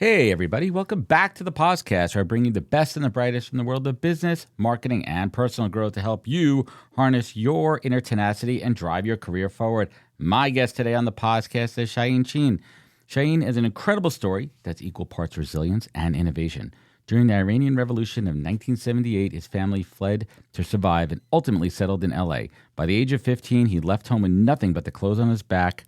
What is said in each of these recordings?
Hey, everybody. Welcome back to the podcast where I bring you the best and the brightest from the world of business, marketing, and personal growth to help you harness your inner tenacity and drive your career forward. My guest today on the podcast is Cheyene. Cheyene is an incredible story that's equal parts resilience and innovation. During the Iranian Revolution of 1978, his family fled to survive and ultimately settled in LA. By the age of 15, he left home with nothing but the clothes on his back,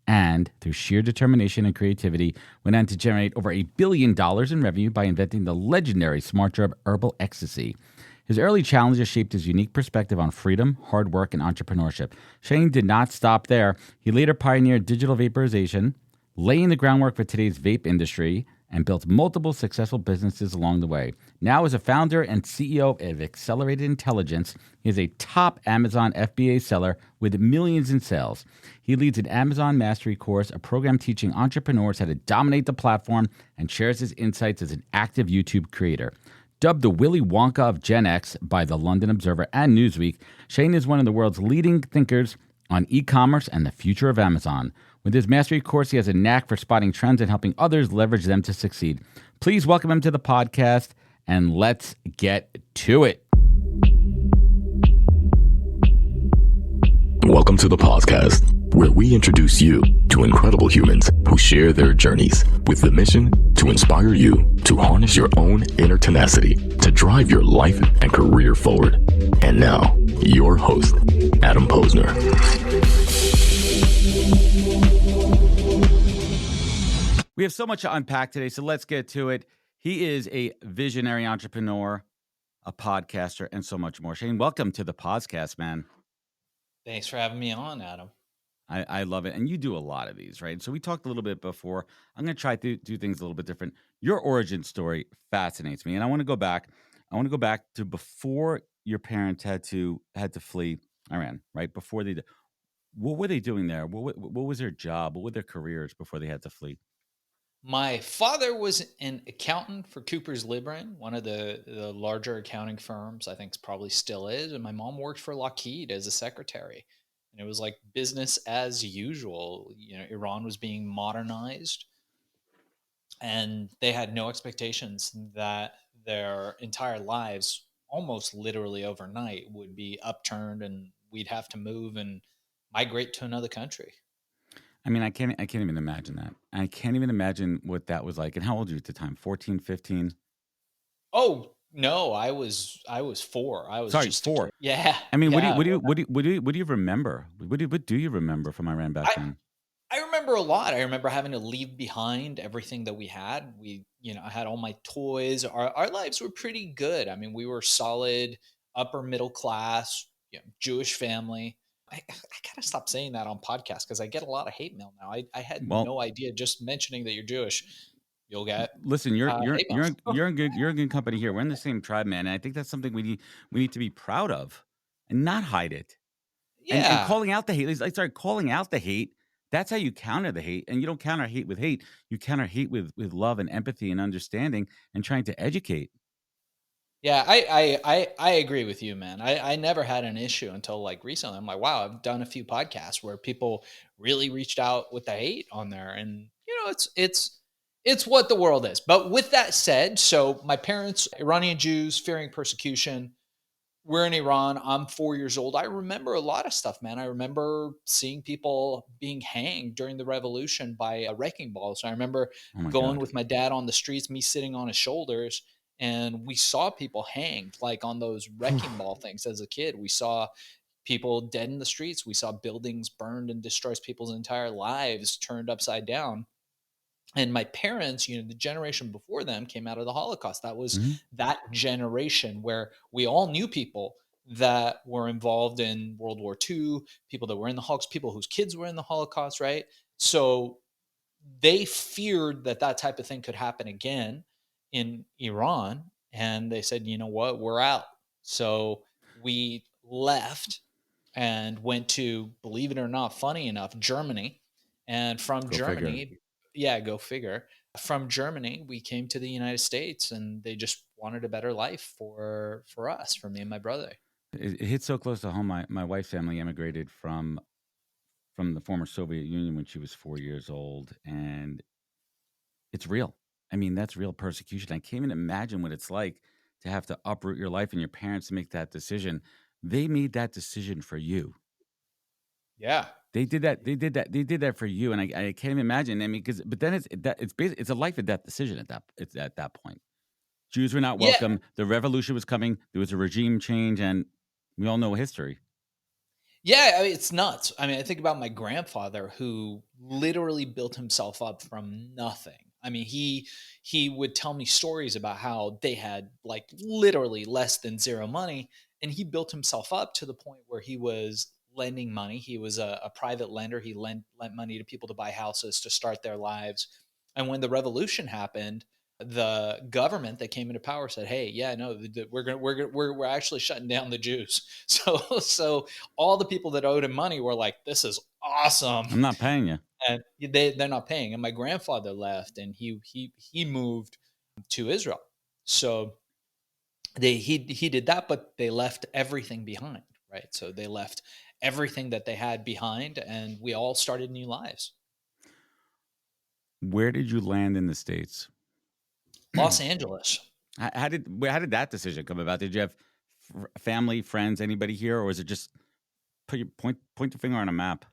and through sheer determination and creativity, went on to generate over $1 billion in revenue by inventing the legendary smart drug Herbal Ecstasy. His early challenges shaped his unique perspective on freedom, hard work, and entrepreneurship. Shaahin did not stop there. He later pioneered digital vaporization, laying the groundwork for today's vape industry, and built multiple successful businesses along the way. Now, as a founder and CEO of Accelerated Intelligence, he is a top Amazon FBA seller with millions in sales. He leads an Amazon Mastery course, a program teaching entrepreneurs how to dominate the platform, and shares his insights as an active YouTube creator. Dubbed the Willy Wonka of Gen X by the London Observer and Newsweek, Shaahin is one of the world's leading thinkers on e-commerce and the future of Amazon. With his mastery course, he has a knack for spotting trends and helping others leverage them to succeed. Please welcome him to the podcast, and let's get to it. Welcome to the podcast, where we introduce you to incredible humans who share their journeys with the mission to inspire you to harness your own inner tenacity to drive your life and career forward. And now, your host, Adam Posner. We have so much to unpack today, so let's get to it. He is a visionary entrepreneur, a podcaster, and so much more. Shaahin, welcome to the podcast, man. Thanks for having me on, Adam. I love it. And you do a lot of these, right? So we talked a little bit before. I'm going to try to do things a little bit different. Your origin story fascinates me. And I want to go back. To before your parents had to flee Iran, right? Before they did. What were they doing there? What was their job? What were their careers before they had to flee? My father was an accountant for Cooper's Libran, one of the larger accounting firms. I think probably still is. And my mom worked for Lockheed as a secretary. And it was like business as usual. You know, Iran was being modernized, and they had no expectations that their entire lives, almost literally overnight, would be upturned, and we'd have to move and migrate to another country. I mean, I can't even imagine that. I can't even imagine what that was like. And how old were you at the time? 14, 15? Oh, no, I was 4. I was just 4. Yeah. I mean, yeah. what do you remember? What do you remember from Iran back then? I remember a lot. I remember having to leave behind everything that we had. I had all my toys. Our lives were pretty good. I mean, we were solid, upper middle class, Jewish family. I gotta stop saying that on podcasts because I get a lot of hate mail now. I had no idea. Just mentioning that you're Jewish, you'll get. Listen, you're hate mail. you're in good company here. We're in the same tribe, man, and I think that's something we need to be proud of and not hide it. And Yeah. calling out the hate. Like, start calling out the hate. That's how you counter the hate. And you don't counter hate with hate. You counter hate with love and empathy and understanding and trying to educate. Yeah, I agree with you, man. I never had an issue until like recently. I'm like, wow, I've done a few podcasts where people really reached out with the hate on there, and it's what the world is. But with that said, so my parents, Iranian Jews, fearing persecution. We're in Iran. I'm 4 years old. I remember a lot of stuff, man. I remember seeing people being hanged during the revolution by a wrecking ball. So I remember going with my dad on the streets, me sitting on his shoulders, and we saw people hanged like on those wrecking ball things as a kid. We saw people dead in the streets. We saw buildings burned and destroys people's entire lives turned upside down. And my parents, the generation before them came out of the Holocaust. That was that generation where we all knew people that were involved in World War II, people that were in the Holocaust, people whose kids were in the Holocaust, right? So they feared that type of thing could happen again in Iran. And they said, you know what, we're out. So we left and went to, believe it or not, funny enough, Germany. And from Germany, go figure. From Germany, we came to the United States, and they just wanted a better life for us, for me and my brother. It hit so close to home. My wife's family immigrated from the former Soviet Union when she was 4 years old, and it's real. I mean, that's real persecution. I can't even imagine what it's like to have to uproot your life and your parents to make that decision. They made that decision for you. Yeah. They did that. They did that. They did that for you, and I can't even imagine. I mean, but then it's a life or death decision at that point. Jews were not Yeah. welcome. The revolution was coming. There was a regime change, and we all know history. Yeah, I mean, it's nuts. I mean, I think about my grandfather who literally built himself up from nothing. I mean, he would tell me stories about how they had like literally less than zero money, and he built himself up to the point where he was lending money. He was a private lender. He lent money to people to buy houses to start their lives. And when the revolution happened, the government that came into power said, "Hey, yeah, no, we're actually shutting down the Jews." So all the people that owed him money were like, "This is awesome," I'm not paying you. and they're not paying. And my grandfather left, and he moved to Israel. So he did that, but they left everything behind, right? So they left everything that they had behind, and we all started new lives. Where did you land in the States? Los Angeles. How did that decision come about? Did you have family, friends, anybody here, or was it just point the finger on a map?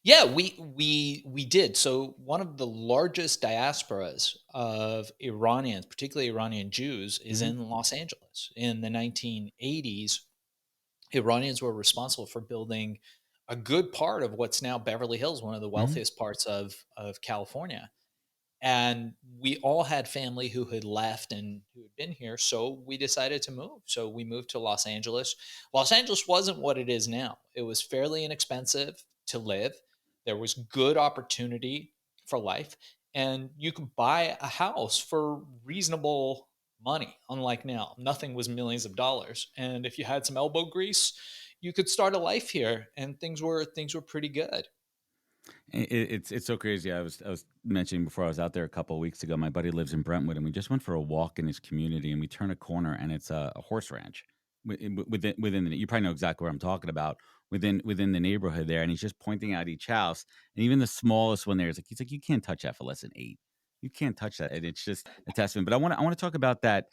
Yeah, we did. So one of the largest diasporas of Iranians, particularly Iranian Jews, is Hmm. in Los Angeles. In the 1980s, Iranians were responsible for building a good part of what's now Beverly Hills, one of the Hmm. wealthiest parts of California. And we all had family who had left and who had been here, so we decided to move. So we moved to Los Angeles. Los Angeles wasn't what it is now. It was fairly inexpensive to live. There was good opportunity for life, and you could buy a house for reasonable money. Unlike now, nothing was millions of dollars, and if you had some elbow grease, you could start a life here, and things were pretty good. It's so crazy. I was mentioning before I was out there a couple of weeks ago. My buddy lives in Brentwood, and we just went for a walk in his community. And we turn a corner, and it's a horse ranch within the. You probably know exactly what I'm talking about within the neighborhood there. And he's just pointing out each house, and even the smallest one there is like he's like, you can't touch that for less than 8. You can't touch that, and it's just a testament. But I want to talk about that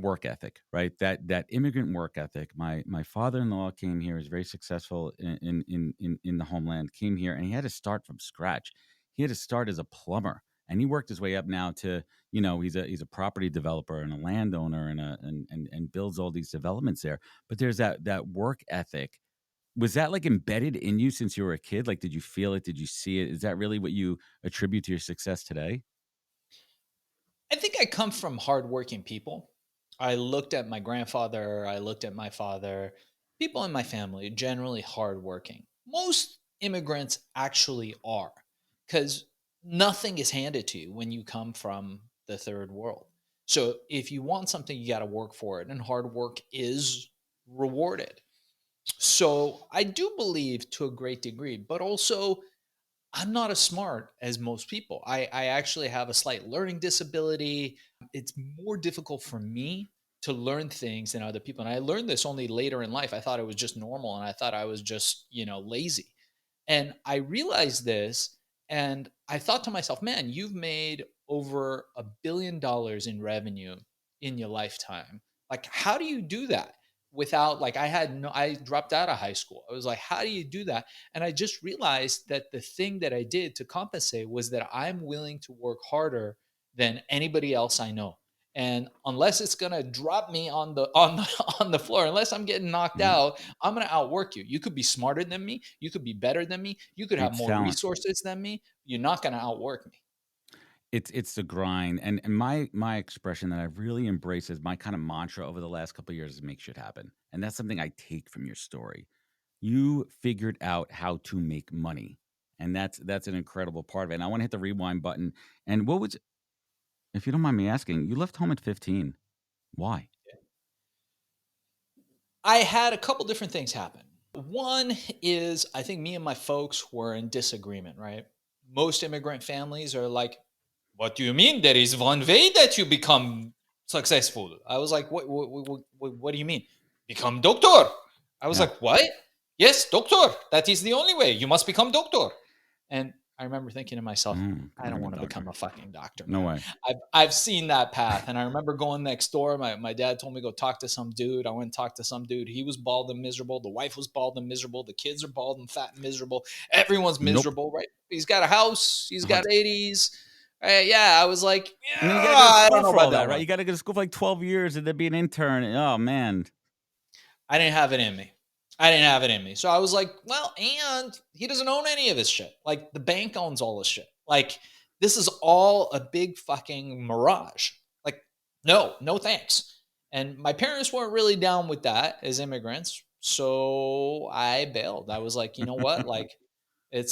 work ethic, right? That immigrant work ethic. My father-in-law came here, is very successful in the homeland, came here and he had to start from scratch. He had to start as a plumber and he worked his way up now to, he's a property developer and a landowner and builds all these developments there. But there's that work ethic. Was that like embedded in you since you were a kid? Like, did you feel it? Did you see it? Is that really what you attribute to your success today? I think I come from hardworking people. I looked at my grandfather, I looked at my father. People in my family generally hardworking. Most immigrants actually are, because nothing is handed to you when you come from the third world. So if you want something, you got to work for it, and hard work is rewarded. So I do believe to a great degree, but also I'm not as smart as most people. I actually have a slight learning disability. It's more difficult for me to learn things than other people. And I learned this only later in life. I thought it was just normal and I thought I was just, lazy. And I realized this and I thought to myself, man, you've made over $1 billion in revenue in your lifetime. Like, how do you do that? Without like I dropped out of high school. I was like, how do you do that? And I just realized that the thing that I did to compensate was that I'm willing to work harder than anybody else I know. And unless it's gonna drop me on the floor, unless I'm getting knocked Mhm. out, I'm gonna outwork you. You could be smarter than me, you could be better than me, you could have It's more talent. resources than me. You're not gonna outwork me. It's the grind, and my expression that I've really embraced as my kind of mantra over the last couple of years is make shit happen, and that's something I take from your story. You figured out how to make money, and that's an incredible part of it. And I want to hit the rewind button. And what was, if you don't mind me asking, you left home at 15. Why? I had a couple different things happen. One is I think me and my folks were in disagreement, right? Most immigrant families are like, what do you mean there is one way that you become successful? I was like, what do you mean? Become doctor. I was Yeah. like, what? Yes, doctor. That is the only way. You must become doctor. And I remember thinking to myself, I don't Become a want to doctor. become a fucking doctor, No man. way. I've seen that path. And I remember going next door. My dad told me to go talk to some dude. I went and talked to some dude. He was bald and miserable. The wife was bald and miserable. The kids are bald and fat and miserable. Everyone's Nope. miserable, right? He's got a house. He's got Hunt. 80s. Yeah, I was like, And then you yeah, gotta go to I school don't know for all about that, that right? one. You gotta go to school for like 12 years and then be an intern. Oh man. I didn't have it in me. I didn't have it in me. So I was like, well, and he doesn't own any of his shit. Like the bank owns all his shit. Like this is all a big fucking mirage. Like, no thanks. And my parents weren't really down with that as immigrants. So I bailed. I was like, you know what? Like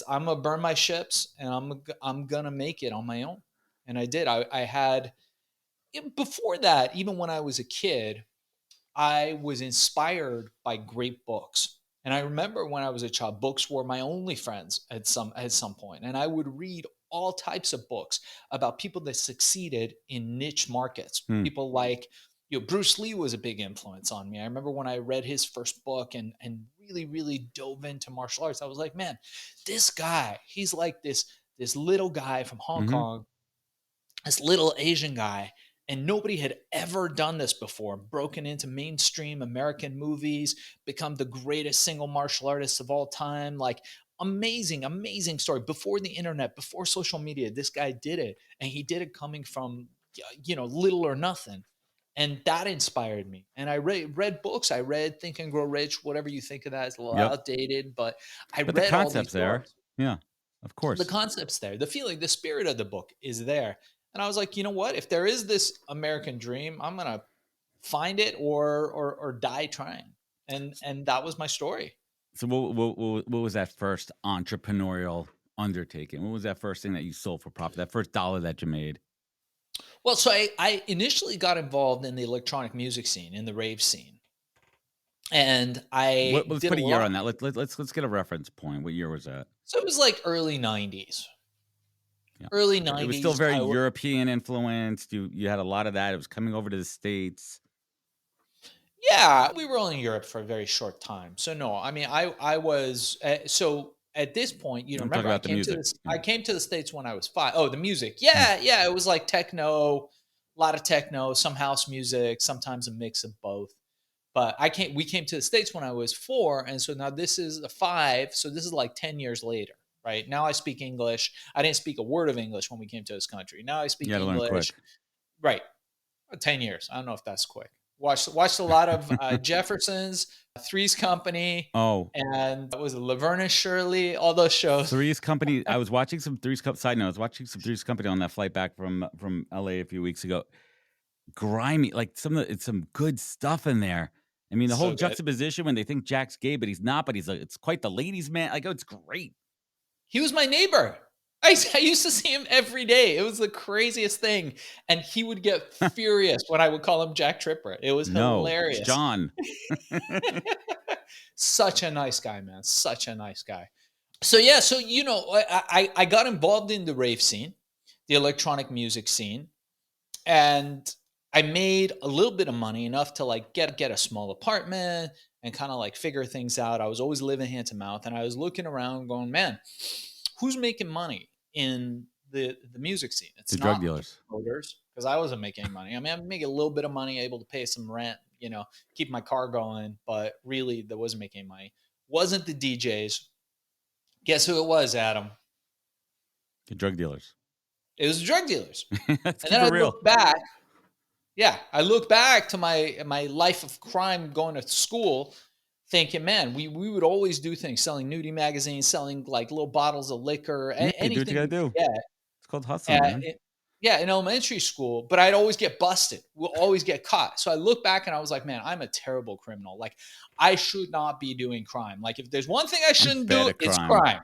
I'm gonna burn my ships and I'm gonna make it on my own. And I did. I had before that, even when I was a kid, I was inspired by great books. And I remember when I was a child, books were my only friends at some point. And I would read all types of books about people that succeeded in niche markets. Hmm. People like, Bruce Lee was a big influence on me. I remember when I read his first book and really, really dove into martial arts. I was like, man, this guy, he's like this little guy from Hong Mm-hmm. Kong, this little Asian guy, and nobody had ever done this before, broken into mainstream American movies, become the greatest single martial artist of all time. Like amazing, amazing story. Before the internet, before social media, this guy did it. And he did it coming from, little or nothing. And that inspired me. And I read books. I read Think and Grow Rich, whatever you think of that. It's a little Yep. outdated, but I But the read all these concept's there. books. Yeah. Of The course. concept's there, the feeling, the spirit of the book is there. And I was like, you know what? If there is this American dream, I'm gonna find it or die trying. And that was my story. So what was that first entrepreneurial undertaking? What was that first thing that you sold for profit? That first dollar that you made? Well, so I initially got involved in the electronic music scene, in the rave scene, and I Let's did put a a year lot. on that. Let's get a reference point. What year was that? So it was like early '90s. Yeah. Early It was still '90s. very European influenced. You had a lot of that. It was coming over to the States. Yeah, we were only in Europe for a very short time. So no, I mean, I was so at this point, I'm talking remember about the music. I Yeah. came to the States when I was 5. Oh, the music. Hmm. Yeah, it was like techno, a lot of techno, some house music, sometimes a mix of both. But we came to the States when I was 4, and so now this is a 5, so this is like 10 years later, right? Now I speak English. I didn't speak a word of English when we came to this country. Now I You speak had to learn English. quick. Right. 10 years. I don't know if that's quick. Watched a lot of Jeffersons, Three's Company, Oh, and was it Laverne and Shirley, all those shows. Three's Company. I was watching some Three's Company. Side note: I was watching some Three's Company on that flight back from LA a few weeks ago. Grimy, like it's some good stuff in there. I mean, the whole So good. juxtaposition when they think Jack's gay, but he's not. But he's like, it's quite the ladies' man. Like, oh, it's great. He was my neighbor. I used to see him every day. It was the craziest thing. And he would get furious when I would call him Jack Tripper. It was No, hilarious. it's John. Such a nice guy, man. Such a nice guy. So yeah, so I got involved in the rave scene, the electronic music scene, and I made a little bit of money, enough to like get a small apartment and kind of like figure things out. I was always living hand to mouth, and I was looking around going, man, who's making money in the music scene? It's The drug not dealers. promoters, because I wasn't making any money. I mean, I'm making a little bit of money, able to pay some rent, keep my car going, but really that wasn't making money. Wasn't the DJs. Guess who it was, Adam? The drug dealers. It was the drug dealers. Let's And keep then I it real. look back. Yeah, I look back to my life of crime, going to school, thinking, man, we would always do things, selling nudie magazines, selling like little bottles of liquor, Yeah, you do what you anything gotta we do. could get. It's called hustling, man. In elementary school, but I'd always get busted. We'll always get caught. So I look back and I was like, man, I'm a terrible criminal. Like, I should not be doing crime. Like, if there's one thing I shouldn't bad do, at it's crime. crime.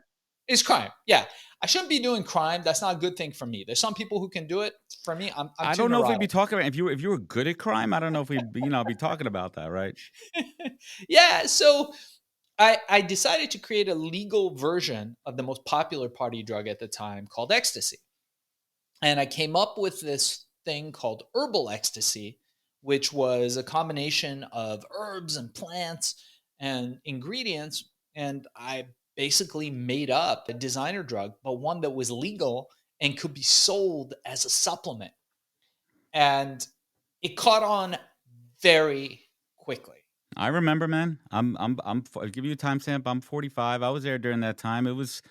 It's crime. Yeah. I shouldn't be doing crime. That's not a good thing for me. There's some people who can do it. For me, I'm I too don't know if we'd neurotic. be talking about if you were good at crime. I don't know if we'd be talking about that, right? Yeah. So I decided to create a legal version of the most popular party drug at the time, called Ecstasy. And I came up with this thing called Herbal Ecstasy, which was a combination of herbs and plants and ingredients. And I basically made up a designer drug, but one that was legal and could be sold as a supplement. And it caught on very quickly. I remember, man. I'll give you a timestamp. I'm 45. I was there during that time. It was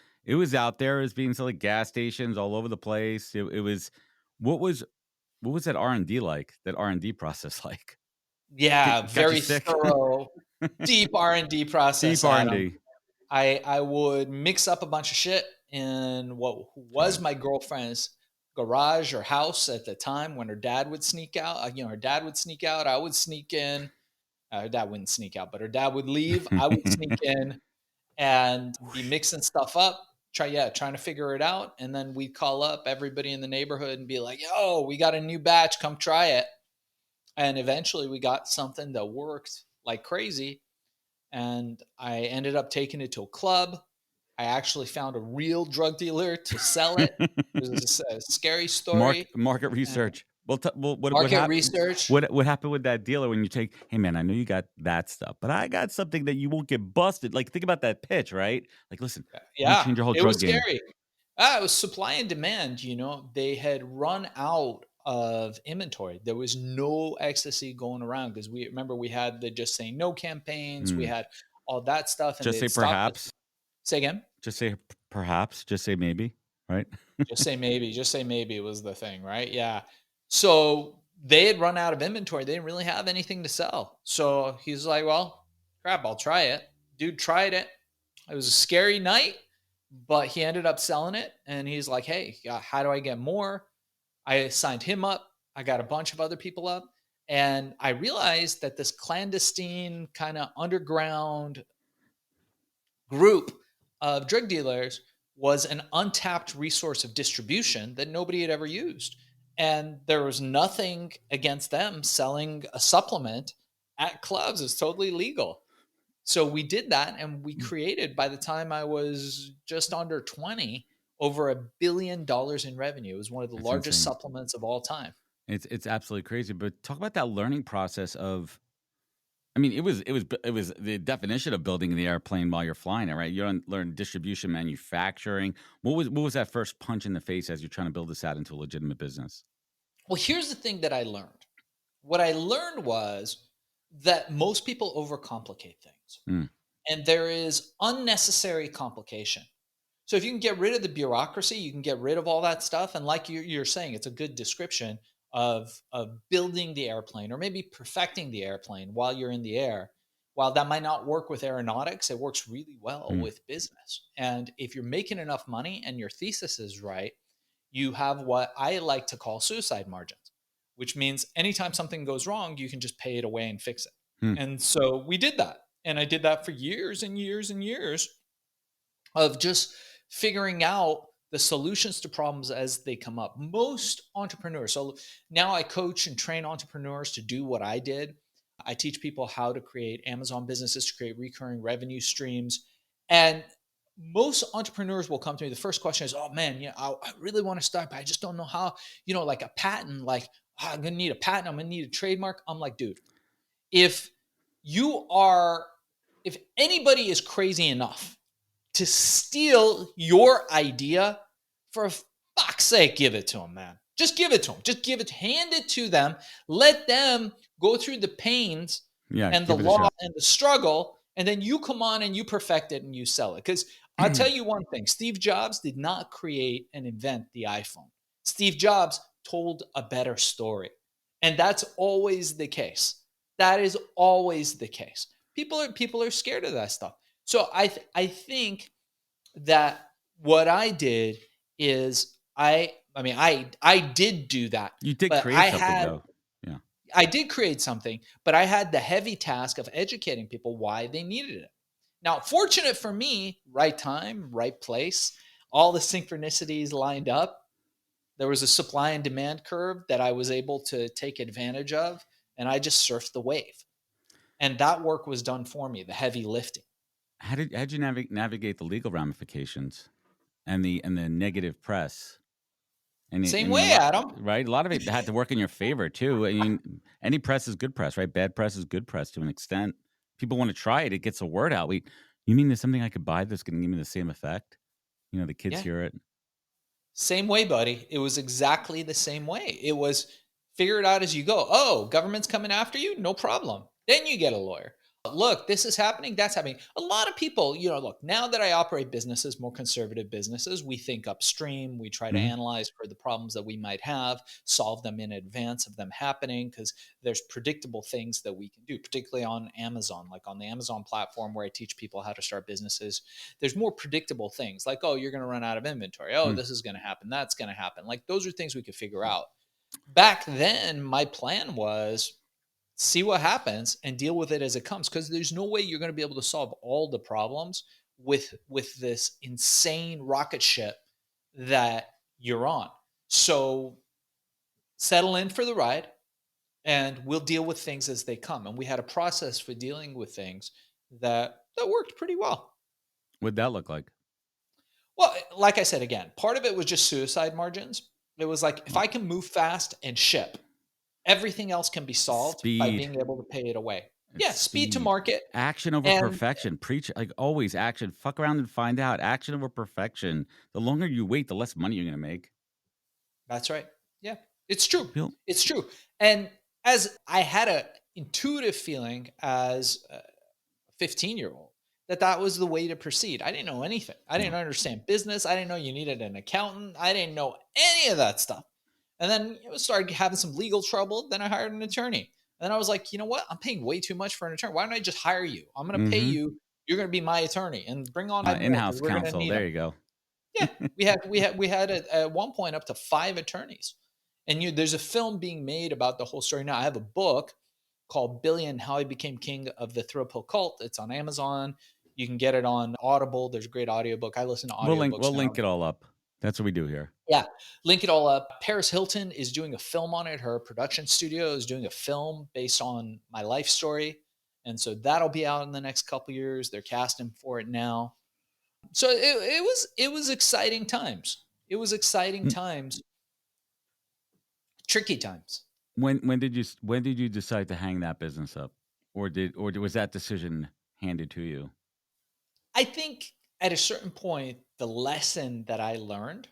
out there. It was being sold at gas stations all over the place. It was what was that R&D like? That R&D process like? Yeah, Got you very sick? thorough, deep R&D process, Deep Adam. R&D. I would mix up a bunch of shit in what was my girlfriend's garage or house at the time when her dad would sneak out. Her dad would sneak out. I would sneak in. Her dad wouldn't sneak out, but her dad would leave. I would sneak in and be mixing stuff up, trying to figure it out. And then we'd call up everybody in the neighborhood and be like, yo, we got a new batch. Come try it. And eventually we got something that worked like crazy. And I ended up taking it to a club. I actually found a real drug dealer to sell it. It was a scary story. Market research. Well, what Market happened? research. What happened with that dealer when you take? Hey, man, I know you got that stuff, but I got something that you won't get busted. Like, think about that pitch, right? Like, listen, I'm gonna Yeah, change your whole it drug was game. scary. It was supply and demand. They had run out of inventory. There was no ecstasy going around because we had the Just Say No campaigns. We had all that stuff, and Just say they'd stopped us. perhaps. Say again. Just say perhaps. Just say maybe. Right. Just say maybe. Just say maybe was the thing, right? Yeah. So they had run out of inventory. They didn't really have anything to sell. So he's like, well, crap, I'll try it. Dude tried it. It was a scary night, but he ended up selling it. And he's like, hey, how do I get more? I signed him up. I got a bunch of other people up. And I realized that this clandestine kind of underground group of drug dealers was an untapped resource of distribution that nobody had ever used. And there was nothing against them selling a supplement at clubs. It's totally legal. So we did that, and we created, by the time I was just under 20, over $1 billion in revenue. It was one of the That's largest insane. supplements of all time. It's absolutely crazy. But talk about that learning process of. I mean, it was the definition of building the airplane while you're flying it, right? You learn distribution, manufacturing. What was that first punch in the face as you're trying to build this out into a legitimate business? Well, here's the thing that I learned. What I learned was that most people overcomplicate things, and there is unnecessary complication. So if you can get rid of the bureaucracy, you can get rid of all that stuff. And like you're saying, it's a good description of building the airplane, or maybe perfecting the airplane while you're in the air. While that might not work with aeronautics, it works really well with business. And if you're making enough money and your thesis is right, you have what I like to call suicide margins, which means anytime something goes wrong, you can just pay it away and fix it. And so we did that. And I did that for years and years and years of just figuring out the solutions to problems as they come up. Most entrepreneurs, so now I coach and train entrepreneurs to do what I did. I teach people how to create Amazon businesses, to create recurring revenue streams. And most entrepreneurs will come to me. The first question is, oh man, I really want to start, but I just don't know how, like a patent, like, I'm going to need a patent. I'm going to need a trademark. I'm like, dude, if anybody is crazy enough to steal your idea, for fuck's sake, give it to them, man. Just give it to them. Hand it to them. Let them go through the pains and the law and the struggle. And then you come on and you perfect it and you sell it. Because I'll tell you one thing, Steve Jobs did not create and invent the iPhone. Steve Jobs told a better story. And that's always the case. That is always the case. People are scared of that stuff. So I think that what I did is I did do that. You did create something, though. Yeah. I did create something, but I had the heavy task of educating people why they needed it. Now, fortunate for me, right time, right place, all the synchronicities lined up. There was a supply and demand curve that I was able to take advantage of, and I just surfed the wave. And that work was done for me, the heavy lifting. How did you navigate the legal ramifications and the negative press? Same way, Adam. Right? A lot of it had to work in your favor, too. I mean, any press is good press, right? Bad press is good press to an extent. People want to try it. It gets the word out. You mean there's something I could buy that's going to give me the same effect? You know, the kids Yeah. hear it. Same way, buddy. It was exactly the same way. It was figure it out as you go. Oh, government's coming after you? No problem. Then you get a lawyer. Look, this is happening, that's happening. A lot of people, look, now that I operate businesses, more conservative businesses, we think upstream. We try to Mhm. analyze for the problems that we might have, solve them in advance of them happening, because there's predictable things that we can do, particularly on Amazon, like on the Amazon platform where I teach people how to start businesses. There's more predictable things like, oh, you're going to run out of inventory. Oh, Mm. this is going to happen. That's going to happen. Like those are things we could figure out. Back then, my plan was see what happens and deal with it as it comes, because there's no way you're going to be able to solve all the problems with this insane rocket ship that you're on. So settle in for the ride and we'll deal with things as they come. And we had a process for dealing with things that worked pretty well. What'd that look like? Well, like I said, again, part of it was just suicide margins. It was like, if Oh, I can move fast and ship, everything else can be solved by speed. being able to pay it away. It's Yeah, speed to speed. market. Action over And perfection. Preach like always action. Fuck around and find out. Action over perfection. The longer you wait, the less money you're going to make. that's right. Yeah, it's true. Bill, It's true. And as I had a intuitive feeling as a 15-year-old that was the way to proceed. I didn't know anything. I didn't no. understand business. I didn't know you needed an accountant. I didn't know any of that stuff. And then started having some legal trouble. Then I hired an attorney. And then I was like, you know what? I'm paying way too much for an attorney. Why don't I just hire you? I'm going to pay Mm-hmm. you. You're going to be my attorney and bring on 5 more because In-house we're going to counsel. need There them. you go. Yeah, we had at one point up to 5 attorneys, and there's a film being made about the whole story now. I have a book called Billion: How I Became King of the Thrill Pill Cult. It's on Amazon. You can get it on Audible. There's a great audiobook. I listen to audiobooks We'll now. link it all up. That's what we do here. Yeah, link it all up. Paris Hilton is doing a film on it. Her production studio is doing a film based on my life story, and so that'll be out in the next couple years. They're casting for it now. So it was exciting times. It was exciting Mm. times, tricky times. When did you decide to hang that business up, or was that decision handed to you? I think at a certain point, the lesson that I learned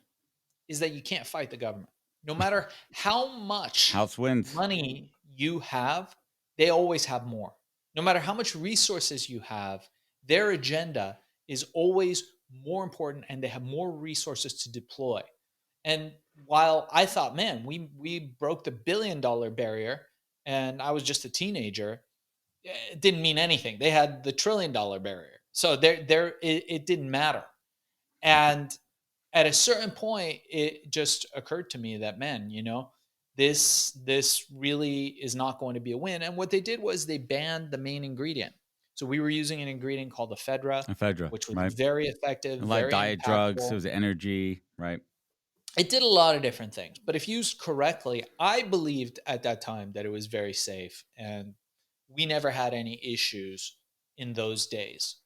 is that you can't fight the government. No matter how much House wins. money you have, they always have more. No matter how much resources you have, their agenda is always more important and they have more resources to deploy. And while I thought, man, we broke the $1 billion barrier and I was just a teenager, it didn't mean anything. They had the $1 trillion barrier. So it didn't matter. And at a certain point, it just occurred to me that, man, this really is not going to be a win. And what they did was they banned the main ingredient. So we were using an ingredient called ephedra, Ephedra, which was right? very effective, A lot of very diet drugs. impactful. It was energy, right? It did a lot of different things, but if used correctly, I believed at that time that it was very safe, and we never had any issues in those days.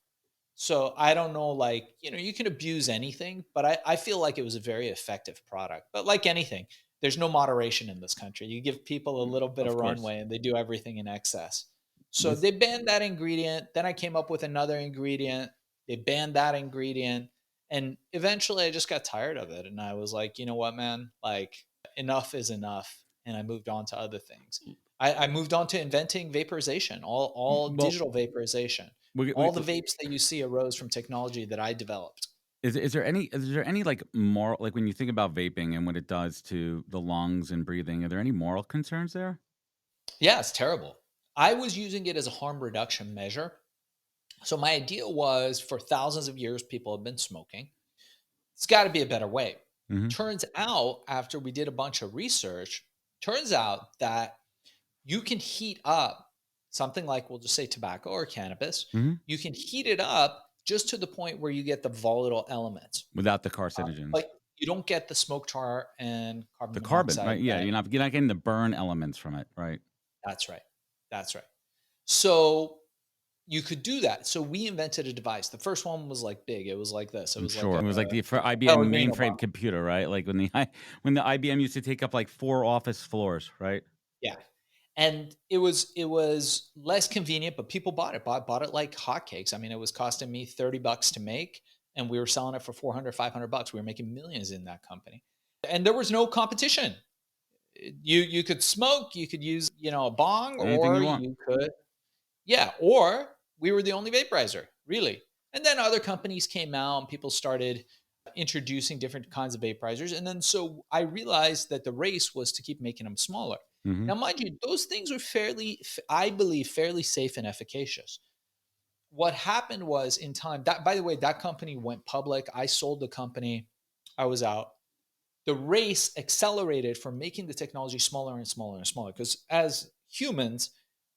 So I don't know, like, you can abuse anything, but I feel like it was a very effective product. But like anything, there's no moderation in this country. You give people a little bit Of of course. runway and they do everything in excess. So This they banned that ingredient. Then I came up with another ingredient. They banned that ingredient. And eventually I just got tired of it. And I was like, you know what, man? Like, enough is enough. And I moved on to other things. I moved on to inventing vaporization, all well, digital vaporization. we, All the vapes that you see arose from technology that I developed. is there any like moral, like when you think about vaping and what it does to the lungs and breathing? Are there any moral concerns there? Yeah, it's terrible. I was using it as a harm reduction measure. So my idea was, for thousands of years, people have been smoking. It's got to be a better way. Mm-hmm. Turns out, after we did a bunch of research, turns out that you can heat up something like, we'll just say tobacco or cannabis. Mm-hmm. You can heat it up just to the point where you get the volatile elements. Without the carcinogens, But you don't get the smoke tar and carbon the carbon, monoxide. right? Yeah, you're not getting the burn elements from it, right? That's right. That's right. So you could do that. So we invented a device. The first one was like big. It was like this. It I'm was sure like it was like the for IBM Pellegrino mainframe box. computer, right? Like when the IBM used to take up like 4 office floors, right? Yeah. And it was less convenient, but people bought it like hotcakes. I mean, it was costing me $30 to make, and we were selling it for 400, $500. We were making millions in that company. And there was no competition. You could smoke, you could use, a bong, Anything or you want. you could, yeah, or we were the only vaporizer, really. And then other companies came out and people started introducing different kinds of vaporizers. And then so I realized that the race was to keep making them smaller. Hmm. Now, mind you, those things were I believe, fairly safe and efficacious. What happened was, in time, that, by the way, that company went public. I sold the company. I was out. The race accelerated from making the technology smaller and smaller and smaller, because as humans,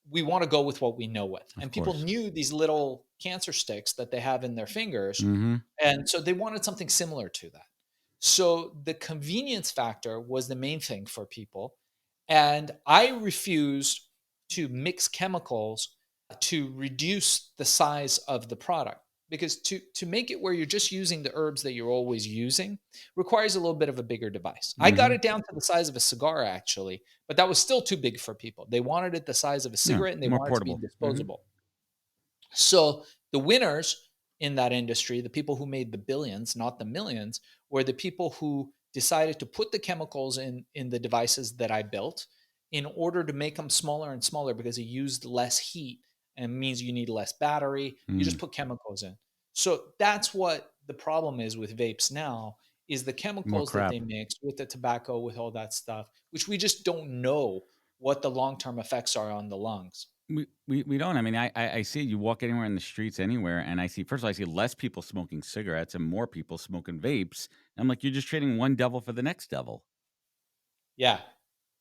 we want to go with what we know with. Of And people course. knew these little cancer sticks that they have in their fingers. Hmm. And so they wanted something similar to that. So the convenience factor was the main thing for people. And I refused to mix chemicals to reduce the size of the product, because to make it where you're just using the herbs that you're always using requires a little bit of a bigger device. I got Hmm. it down to the size of a cigar, actually, but that was still too big for people. They wanted it the size of a Yeah, cigarette, and they more wanted it to be portable. Hmm. disposable. So the winners in that industry, the people who made the billions, not the millions, were the people who decided to put the chemicals in the devices that I built in order to make them smaller and smaller, because it used less heat and means you need less battery. You just Mm. put chemicals in. So that's what the problem is with vapes now, is the More chemicals that crap. they mix with the tobacco, with all that stuff, which we just don't know what the long-term effects are on the lungs. We don't. I mean, I see you walk anywhere in the streets anywhere, and I see, first of all, I see less people smoking cigarettes and more people smoking vapes. I'm like, you're just trading one devil for the next devil. Yeah.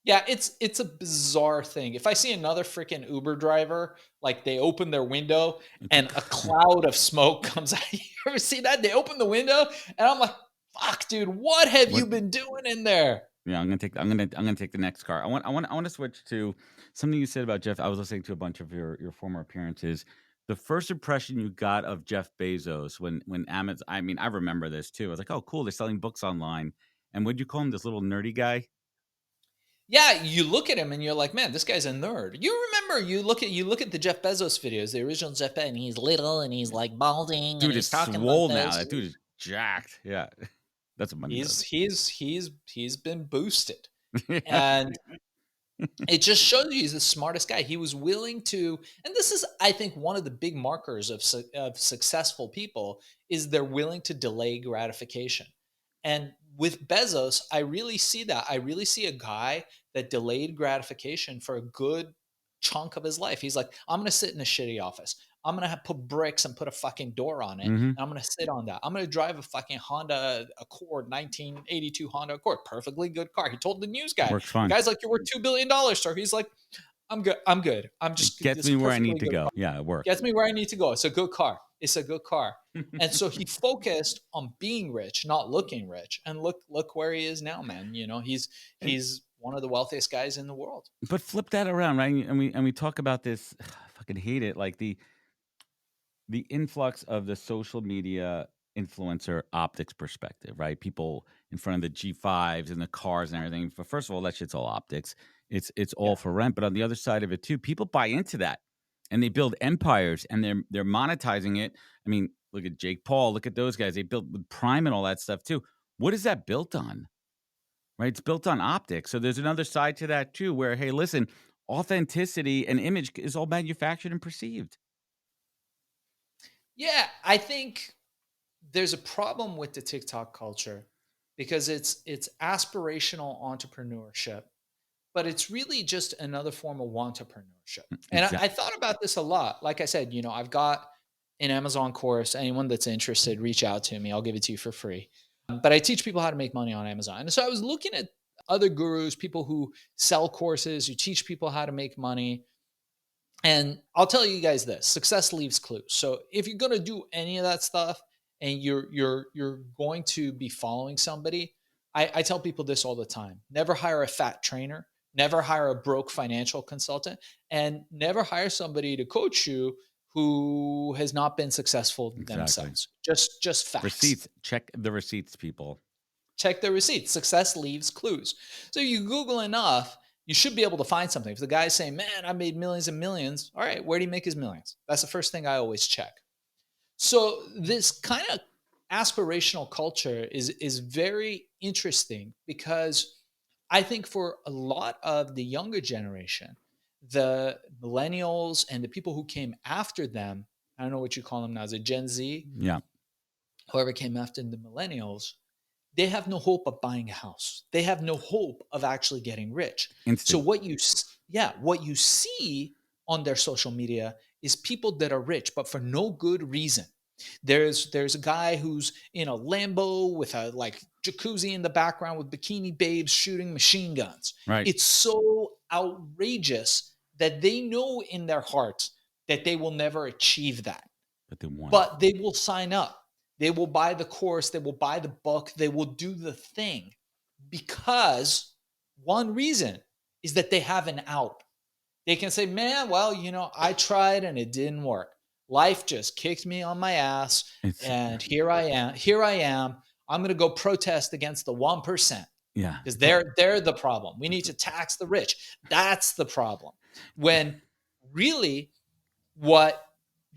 Yeah, it's a bizarre thing. If I see another freaking Uber driver, like, they open their window and a cloud of smoke comes out. You ever see that? They open the window and I'm like, "Fuck, dude, what have What? you been doing in there?" Yeah, I'm gonna take the next car. I want to switch to something you said about Jeff. I was listening to a bunch of your former appearances. The first impression you got of Jeff Bezos when Amazon. I mean, I remember this too. I was like, oh, cool, they're selling books online. And would you call him, this little nerdy guy? Yeah, you look at him and you're like, "Man, this guy's a nerd." You remember, you look at the Jeff Bezos videos, the original Jeff Bezos, and he's little and he's like balding and Dude he's is talking like swole now. this. That dude is jacked. Yeah, that's a money He's grabber. he's been boosted. Yeah. And it just shows you he's the smartest guy. He was willing to, and this is, I think, one of the big markers of successful people, is they're willing to delay gratification. And with Bezos, I really see that. I really see a guy that delayed gratification for a good chunk of his life. He's like, I'm going to sit in a shitty office. I'm going to put bricks and put a fucking door on it. Hmm. And I'm going to sit on that. I'm going to drive a fucking Honda Accord, 1982 Honda Accord. Perfectly good car. He told the news guy, Works the fine. guy's like, "You're worth $2 billion, sir." He's like, "I'm good. I'm good. I'm It just, gets this me where I perfectly need to good go. car. Yeah, it works. Gets me where I need to go. It's a good car. It's a good car." And so he focused on being rich, not looking rich. And look where he is now, man. And He's one of the wealthiest guys in the world. but flip that around, right? And we talk about this. I fucking hate it. Like the influx of the social media influencer optics perspective, right? People in front of the G5s and the cars and everything. But first of all, that shit's all optics. It's all Yeah. for rent. But on the other side of it too, people buy into that and they build empires and they're monetizing it. I mean, look at Jake Paul, look at those guys. They built with Prime and all that stuff too. What is that built on? Right? It's built on optics. So there's another side to that too, where, hey, listen, authenticity and image is all manufactured and perceived. Yeah. I think there's a problem with the TikTok culture, because it's aspirational entrepreneurship, but it's really just another form of entrepreneurship. And I Exactly. thought about this a lot. Like I said, I've got an Amazon course. Anyone that's interested, reach out to me. I'll give it to you for free. But I teach people how to make money on Amazon. And so I was looking at other gurus, people who sell courses, who teach people how to make money. And I'll tell you guys this: success leaves clues. So if you're going to do any of that stuff and you're going to be following somebody, I tell people this all the time: never hire a fat trainer, never hire a broke financial consultant, and never hire somebody to coach you who has not been successful Exactly. themselves. Just facts. Receipts. Check the receipts, people. Check the receipts. Success leaves clues. So you Google enough, you should be able to find something. If the guy's saying, man, I made millions and millions, all right, where do you make his millions? That's the first thing I always check. So this kind of aspirational culture is very interesting because I think for a lot of the younger generation, the millennials and the people who came after them, I don't know what you call them now, is it Gen Z? Yeah. Whoever came after the millennials, they have no hope of buying a house. They have no hope of actually getting rich. So Instant. what you see on their social media is people that are rich, but for no good reason. There's a guy who's in a Lambo with a like jacuzzi in the background with bikini babes shooting machine guns. Right. It's so outrageous that they know in their hearts that they will never achieve that. But they will sign up. They will buy the course, they will buy the book, they will do the thing because one reason is that they have an out. They can say, man, well, I tried and it didn't work. Life just kicked me on my ass and here I am. I'm going to go protest against the 1%. Yeah. Because they're the problem. We need to tax the rich. That's the problem. When really what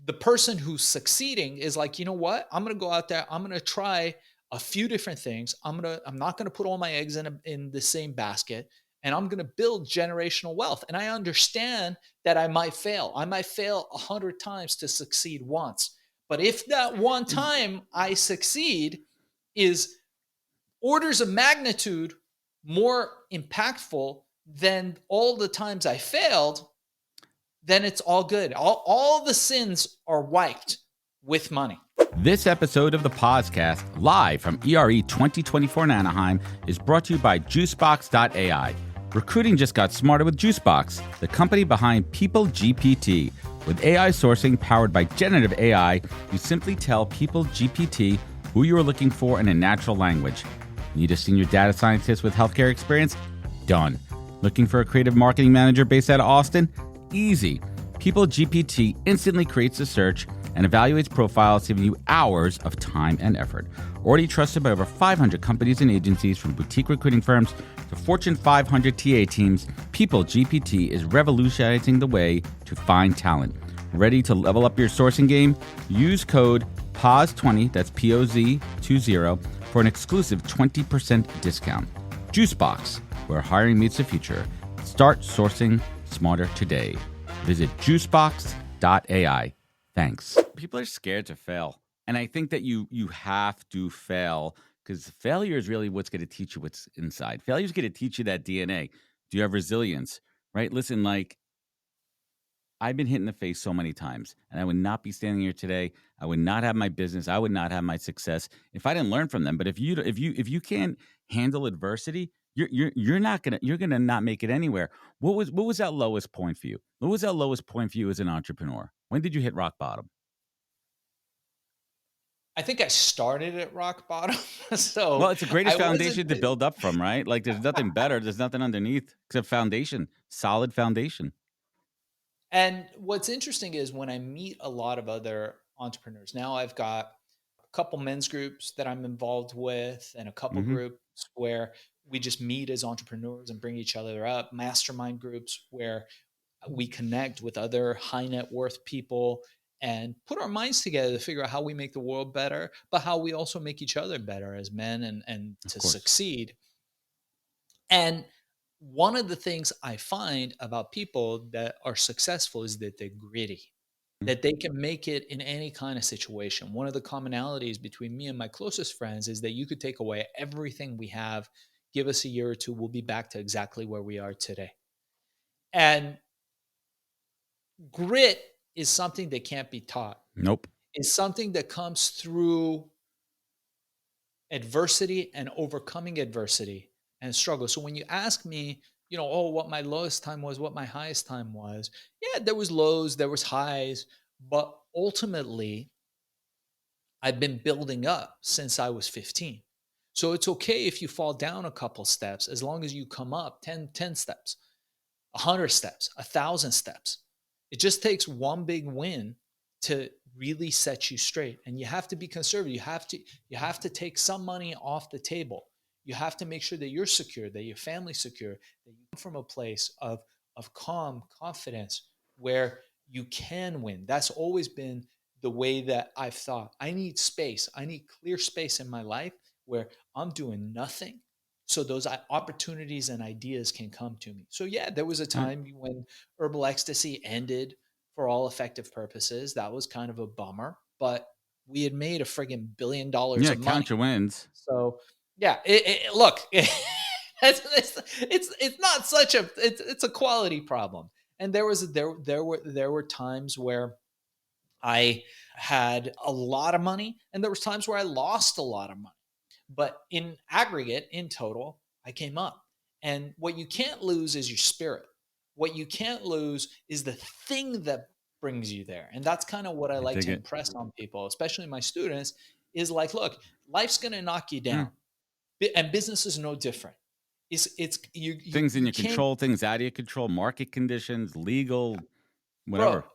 the person who's succeeding is like, you know what? I'm going to go out there. I'm going to try a few different things. I'm not going to put all my eggs in the same basket, and I'm going to build generational wealth. And I understand that I might fail. I might fail 100 times to succeed once. But if that one time I succeed is orders of magnitude more impactful than all the times I failed, then it's all good. All the sins are wiped with money. This episode of the podcast, live from ERE 2024 in Anaheim, is brought to you by Juicebox.ai. Recruiting just got smarter with Juicebox, the company behind People GPT. With AI sourcing powered by generative AI, you simply tell People GPT who you are looking for in a natural language. Need a senior data scientist with healthcare experience? Done. Looking for a creative marketing manager based out of Austin? Easy. People GPT instantly creates a search and evaluates profiles, saving you hours of time and effort. Already trusted by over 500 companies and agencies, from boutique recruiting firms to Fortune 500 TA teams, People GPT is revolutionizing the way to find talent. Ready to level up your sourcing game? Use code POZ20, that's POZ20, for an exclusive 20% discount. Juicebox, where hiring meets the future. Start sourcing smarter today. Visit juicebox.ai. Thanks. People are scared to fail. And I think that you have to fail, because failure is really what's going to teach you what's inside. Failure is going to teach you that DNA. Do you have resilience? Right? Listen, like, I've been hit in the face so many times, and I would not be standing here today. I would not have my business. I would not have my success if I didn't learn from them. But if you can't handle adversity, you're gonna not make it anywhere. What was that lowest point for you? What was that lowest point for you as an entrepreneur? When did you hit rock bottom? I think I started at rock bottom. So Well, it's the greatest foundation to build up from, right? Like, there's nothing better. There's nothing underneath except foundation, solid foundation. And what's interesting is when I meet a lot of other entrepreneurs, now I've got a couple men's groups that I'm involved with and a couple groups where we just meet as entrepreneurs and bring each other up, mastermind groups where we connect with other high net worth people and put our minds together to figure out how we make the world better, but how we also make each other better as men and to succeed. And one of the things I find about people that are successful is that they're gritty, that they can make it in any kind of situation. One of the commonalities between me and my closest friends is that you could take away everything we have, give us a year or two, we'll be back to exactly where we are today. And grit is something that can't be taught. Nope. It's something that comes through adversity and overcoming adversity and struggle. So when you ask me, what my lowest time was, what my highest time was, yeah, there was lows, there was highs, but ultimately I've been building up since I was 15. So it's okay if you fall down a couple steps, as long as you come up 10 steps, 100 steps, 1,000 steps. It just takes one big win to really set you straight. And you have to be conservative. You have to take some money off the table. You have to make sure that you're secure, that your family's secure, that you come from a place of calm confidence where you can win. That's always been the way that I've thought. I need space. I need clear space in my life where I'm doing nothing so those opportunities and ideas can come to me. So yeah, there was a Right. time when Herbal Ecstasy ended for all effective purposes. That was kind of a bummer, but we had made a friggin' $1 billion Yeah, of money. count your wins. So yeah, look, it's not such a it's a quality problem. And there were times where I had a lot of money, and there was times where I lost a lot of money. But in aggregate, in total, I came up. And what you can't lose is your spirit. What you can't lose is the thing that brings you there. And that's kind of what I I like dig to it. impress on people, especially my students, is like, look, life's going to knock you Yeah. down. And business is no different. It's Things in you your can't, control, things out of your control, market conditions, legal, bro, whatever.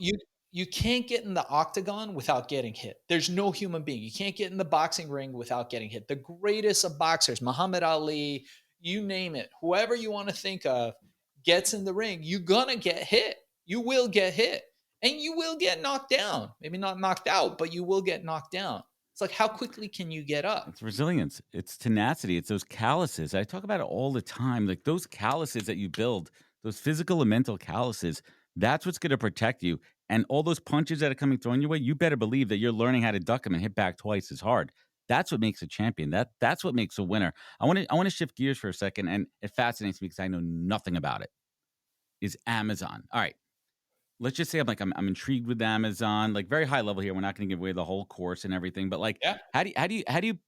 you can't get in the octagon without getting hit. There's no human being. You can't get in the boxing ring without getting hit. The greatest of boxers, Muhammad Ali, you name it, whoever you want to think of, gets in the ring, you're gonna get hit. You will get hit. And you will get knocked down. Maybe not knocked out, but you will get knocked down. It's like, how quickly can you get up? It's resilience. It's tenacity. It's those calluses. I talk about it all the time. Like those calluses that you build, those physical and mental calluses, that's what's going to protect you. And all those punches that are coming thrown your way, you better believe that you're learning how to duck them and hit back twice as hard. That's what makes a champion. That's what makes a winner. I want to shift gears for a second, and it fascinates me because I know nothing about it. Is Amazon. All right. Let's just say I'm intrigued with Amazon, like very high level here. We're not going to give away the whole course and everything, but like, Yeah. how do you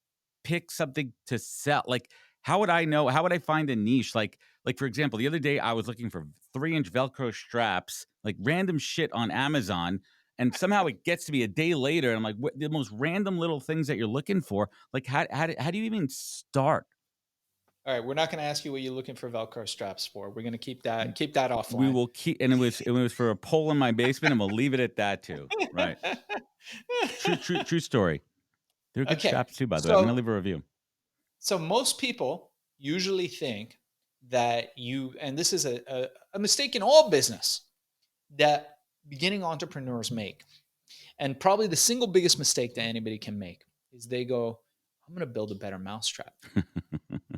pick something to sell? Like, how would I know? How would I find a niche? Like for example, the other day I was looking for 3-inch Velcro straps, like random shit on Amazon, and somehow it gets to me a day later, and I'm like, what the most random little things that you're looking for? Like, how do you even start? All right, we're not going to ask you what you're looking for Velcro straps for. We're going to keep that We offline. will keep, and it was for a pole in my basement, and we'll leave it at that too. Right? True story. They're good Okay, straps too, by the way. I'm gonna so leave a review. most people usually think that and this is a mistake in all business that beginning entrepreneurs make, and probably the single biggest mistake that anybody can make is they go, "I'm going to build a better mousetrap.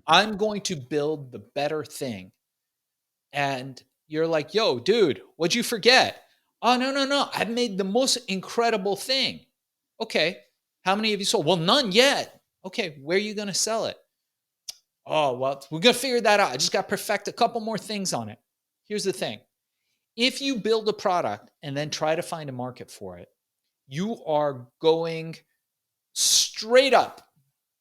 I'm going to build the better thing." And you're like, "Yo, dude, what'd you forget?" "Oh, no, no, no. I've made the most incredible thing." "Okay. How many have you sold?" "Well, none yet." "Okay. Where are you going to sell it?" "Oh, well, we're going to figure that out. I just got to perfect a couple more things on it." Here's the thing. If you build a product and then try to find a market for it, you are going straight up,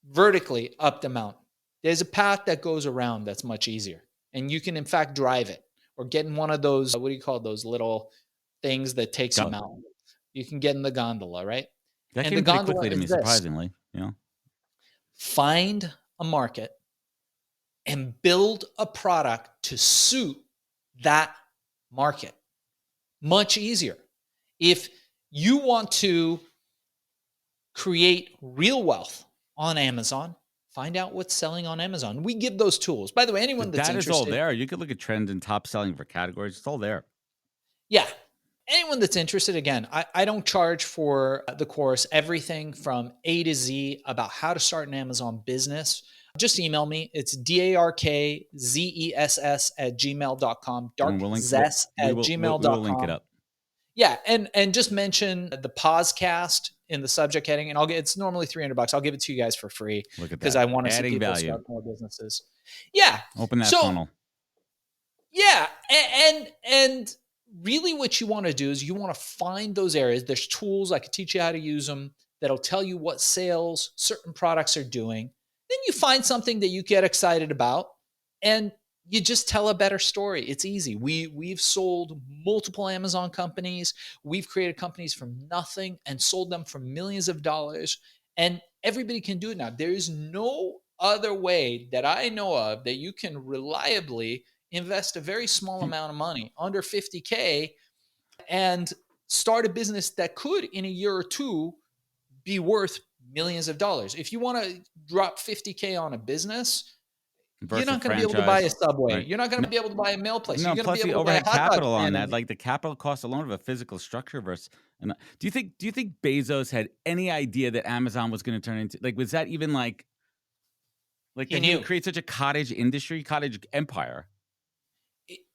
vertically up the mountain. There's a path that goes around that's much easier. And you can, in fact, drive it or get in one of those, what do you call those little things that takes you Got mountain? You can get in the gondola, right? that And the came pretty gondola quickly to is me, this: surprisingly. You know, find a market and build a product to suit that market. Much easier. If you want to create real wealth on Amazon, find out what's selling on Amazon. We give those tools. By the way, the anyone that's data's all interested, there. You could look at trends and top selling for categories. It's all there. yeah, anyone that's interested, again, I don't charge for the course, everything from A to Z about how to start an Amazon business. Just email me. It's darkzess at gmail.com, And we'll link. We'll, darkzess we at will. We will link it gmail.com. up. Yeah, and just mention the podcast in the subject heading, and it's normally $300. I'll give it to you guys for free Look at because that. I want to see Adding people value. start more businesses. Yeah. Open that So funnel. yeah, and really, what you want to do is you want to find those areas. There's tools I could teach you how to use them that'll tell you what sales certain products are doing. Then you find something that you get excited about, and you just tell a better story. It's easy. We've sold multiple Amazon companies. We've created companies from nothing and sold them for millions of dollars. And everybody can do it now. There is no other way that I know of that you can reliably invest a very small amount of money, under 50K, and start a business that could, in a year or two, be worth millions of dollars. If you want to drop 50K on a business, You're versus not going to be able to buy a franchise, Subway. right? You're not going No, to be able to buy a meal place. You're no. going to Plus be the able to buy a overhead hot dog capital on stand. that, like the capital cost alone of a physical structure versus. And do you think Bezos had any idea that Amazon was going to turn into like? Was that even like He that he would knew. create such a cottage industry, cottage empire?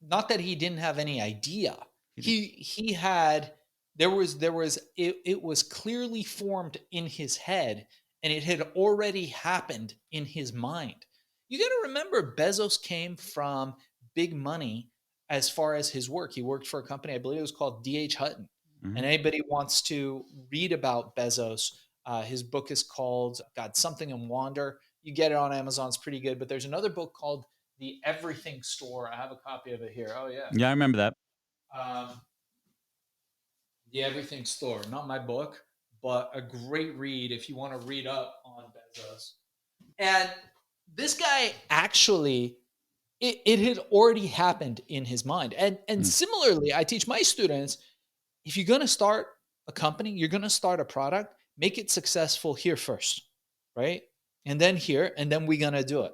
Not that he didn't have any idea. He did. He had it was clearly formed in his head, and it had already happened in his mind. You got to remember, Bezos came from big money as far as his work. He worked for a company, I believe it was called D.H. Hutton. Mhm. And anybody wants to read about Bezos, his book is called God Something and Wander. You get it on Amazon; it's pretty good. But there's another book called The Everything Store. I have a copy of it here. Oh yeah, Yeah, I remember that. um, The Everything Store. Not my book, but a great read if you want to read up on Bezos. And this guy actually, it had already happened in his mind. And Mm. similarly, I teach my students, if you're going to start a company, you're going to start a product, make it successful here first, right? And then here, and then we're going to do it.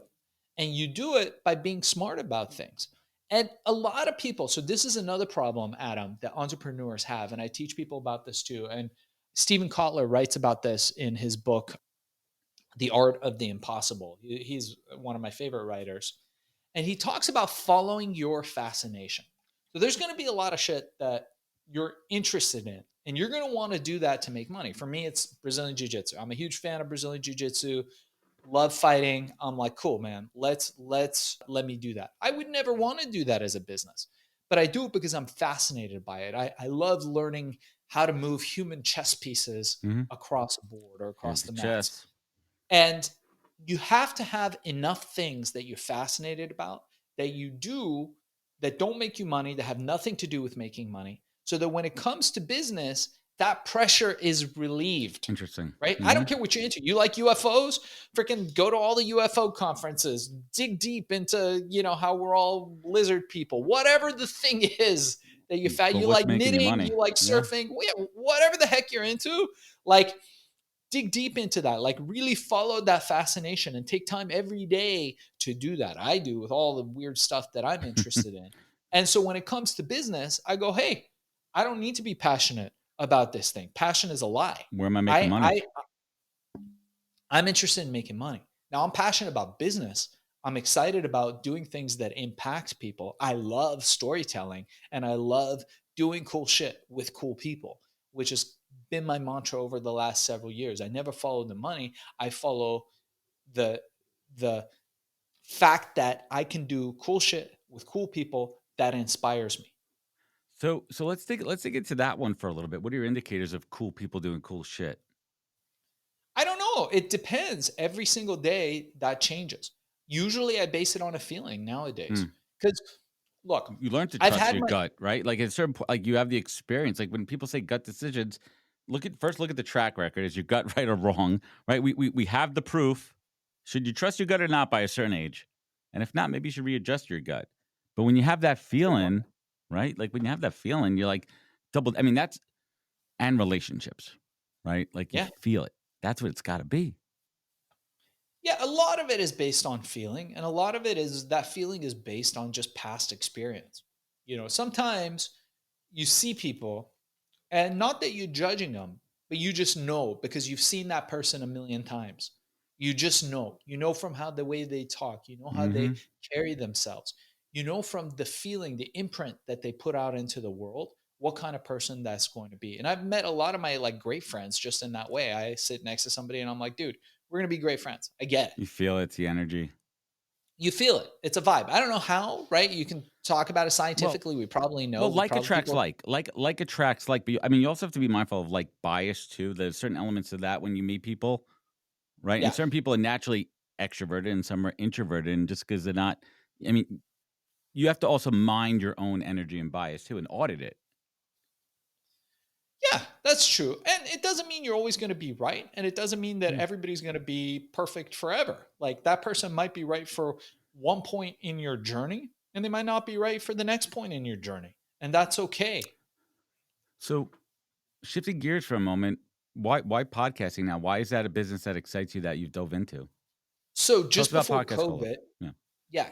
And you do it by being smart about things. And a lot of people, so this is another problem, Adam, that entrepreneurs have. And I teach people about this too. And Stephen Kotler writes about this in his book, The Art of the Impossible. He's one of my favorite writers. And he talks about following your fascination. So there's going to be a lot of shit that you're interested in, and you're going to want to do that to make money. For me, it's Brazilian Jiu Jitsu. I'm a huge fan of Brazilian Jiu Jitsu, love fighting. I'm like, cool, man, let me do that. I would never want to do that as a business, but I do it because I'm fascinated by it. I love learning how to move human chess pieces Mhm. across a board or across Here's the the mats. chess. And you have to have enough things that you're fascinated about that you do that don't make you money, that have nothing to do with making money, so that when it comes to business, that pressure is relieved. Interesting. Right? I don't care what you're into. You like UFOs? Freaking go to all the UFO conferences, dig deep into, how we're all lizard people. Whatever the thing is that you But you what's like making you knitting, money? you like Yeah. surfing, whatever the heck you're into, like dig deep into that, like really follow that fascination and take time every day to do that. I do with all the weird stuff that I'm interested in. And so when it comes to business, I go, hey, I don't need to be passionate about this thing. Passion is a lie. Where am I making I, money? I I'm interested in making money. Now I'm passionate about business. I'm excited about doing things that impact people. I love storytelling and I love doing cool shit with cool people, which has been my mantra over the last several years. I never follow the money. I follow the the fact that I can do cool shit with cool people that inspires me. So let's dig into that one for a little bit. What are your indicators of cool people doing cool shit? I don't know. It depends. Every single day that changes. Usually I base it on a feeling nowadays. Because look, You learn to I've trust had your my gut, right? Like at a certain point, like you have the experience. Like when people say gut decisions, look at the track record. Is your gut right or wrong? Right? We have the proof. Should you trust your gut or not by a certain age? And if not, maybe you should readjust your gut. But when you have that feeling, right? Like when you have that feeling, you're like double. I mean, that's and relationships, right? Like you yeah. feel it. That's what it's got to be. Yeah, a lot of it is based on feeling, and a lot of it is that feeling is based on just past experience. Sometimes you see people, and not that you're judging them, but you just know because you've seen that person a million times. You just know. You know from how the way they talk, you know how they Mm-hmm. carry themselves. You know from the feeling, the imprint that they put out into the world, what kind of person that's going to be. And I've met a lot of my like great friends just in that way. I sit next to somebody and I'm like, dude, we're going to be great friends. I get it. You feel it, the energy. You feel it. It's a vibe. I don't know how, right? You can talk about it Well, scientifically. We probably know. Well, We like probably attracts people. like attracts like. But I mean, you also have to be mindful of like bias too. There's certain elements of that when you meet people, right? And Yeah. certain people are naturally extroverted, and some are introverted, and just because they're not, I mean, you have to also mind your own energy and bias too, and audit it. Yeah, that's true. And it doesn't mean you're always going to be right. And it doesn't mean that Yeah. everybody's going to be perfect forever. Like that person might be right for one point in your journey, and they might not be right for the next point in your journey. And that's okay. So, shifting gears for a moment, why podcasting now? Why is that a business that excites you that you've dove into? So Tell us just about before Podcast Cola. COVID, Yeah.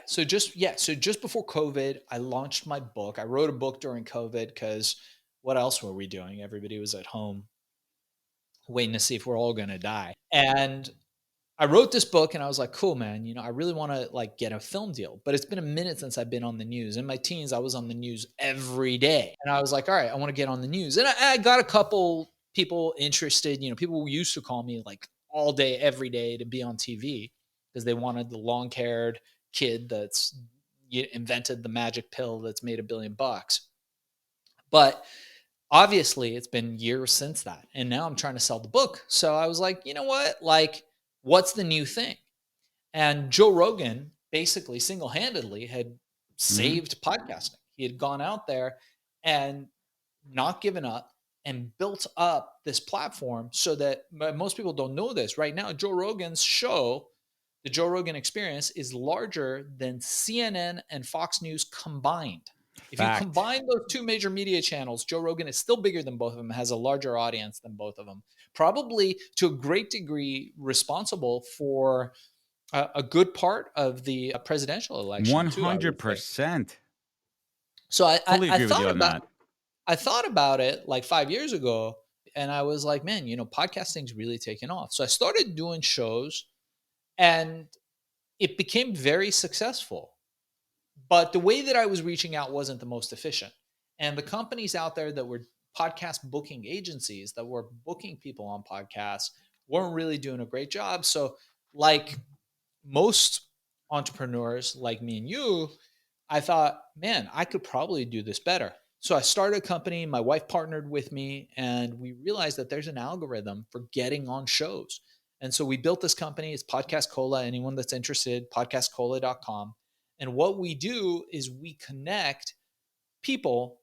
So just before COVID, I launched my book. I wrote a book during COVID because what else were we doing? Everybody was at home waiting to see if we're all going to die. And I wrote this book and I was like, cool, man. I really want to like get a film deal, but it's been a minute since I've been on the news. In my teens, I was on the news every day. And I was like, all right, I want to get on the news. And I got a couple people interested. People used to call me like all day, every day to be on TV because they wanted the long haired kid that's invented the magic pill that's made $1 billion. But obviously, it's been years since that. And now I'm trying to sell the book. So I was like, you know what? Like, what's the new thing? And Joe Rogan basically single-handedly had Hmm. saved podcasting. He had gone out there and not given up and built up this platform so that most people don't know this. Right now, Joe Rogan's show, the Joe Rogan Experience, is larger than CNN and Fox News combined. If you Fact. combine those two major media channels, Joe Rogan is still bigger than both of them, has a larger audience than both of them, probably to a great degree responsible for a good part of the presidential election too, I would say. 100%. So Fully agree with you on that. I thought about it like 5 years ago, and I was like, man, podcasting's really taken off. So I started doing shows, and it became very successful. But the way that I was reaching out wasn't the most efficient. And the companies out there that were podcast booking agencies that were booking people on podcasts weren't really doing a great job. So, like most entrepreneurs like me and you, I thought, man, I could probably do this better. So I started a company, my wife partnered with me, and we realized that there's an algorithm for getting on shows. And so we built this company. It's Podcast Cola. Anyone that's interested, podcastcola.com. And what we do is we connect people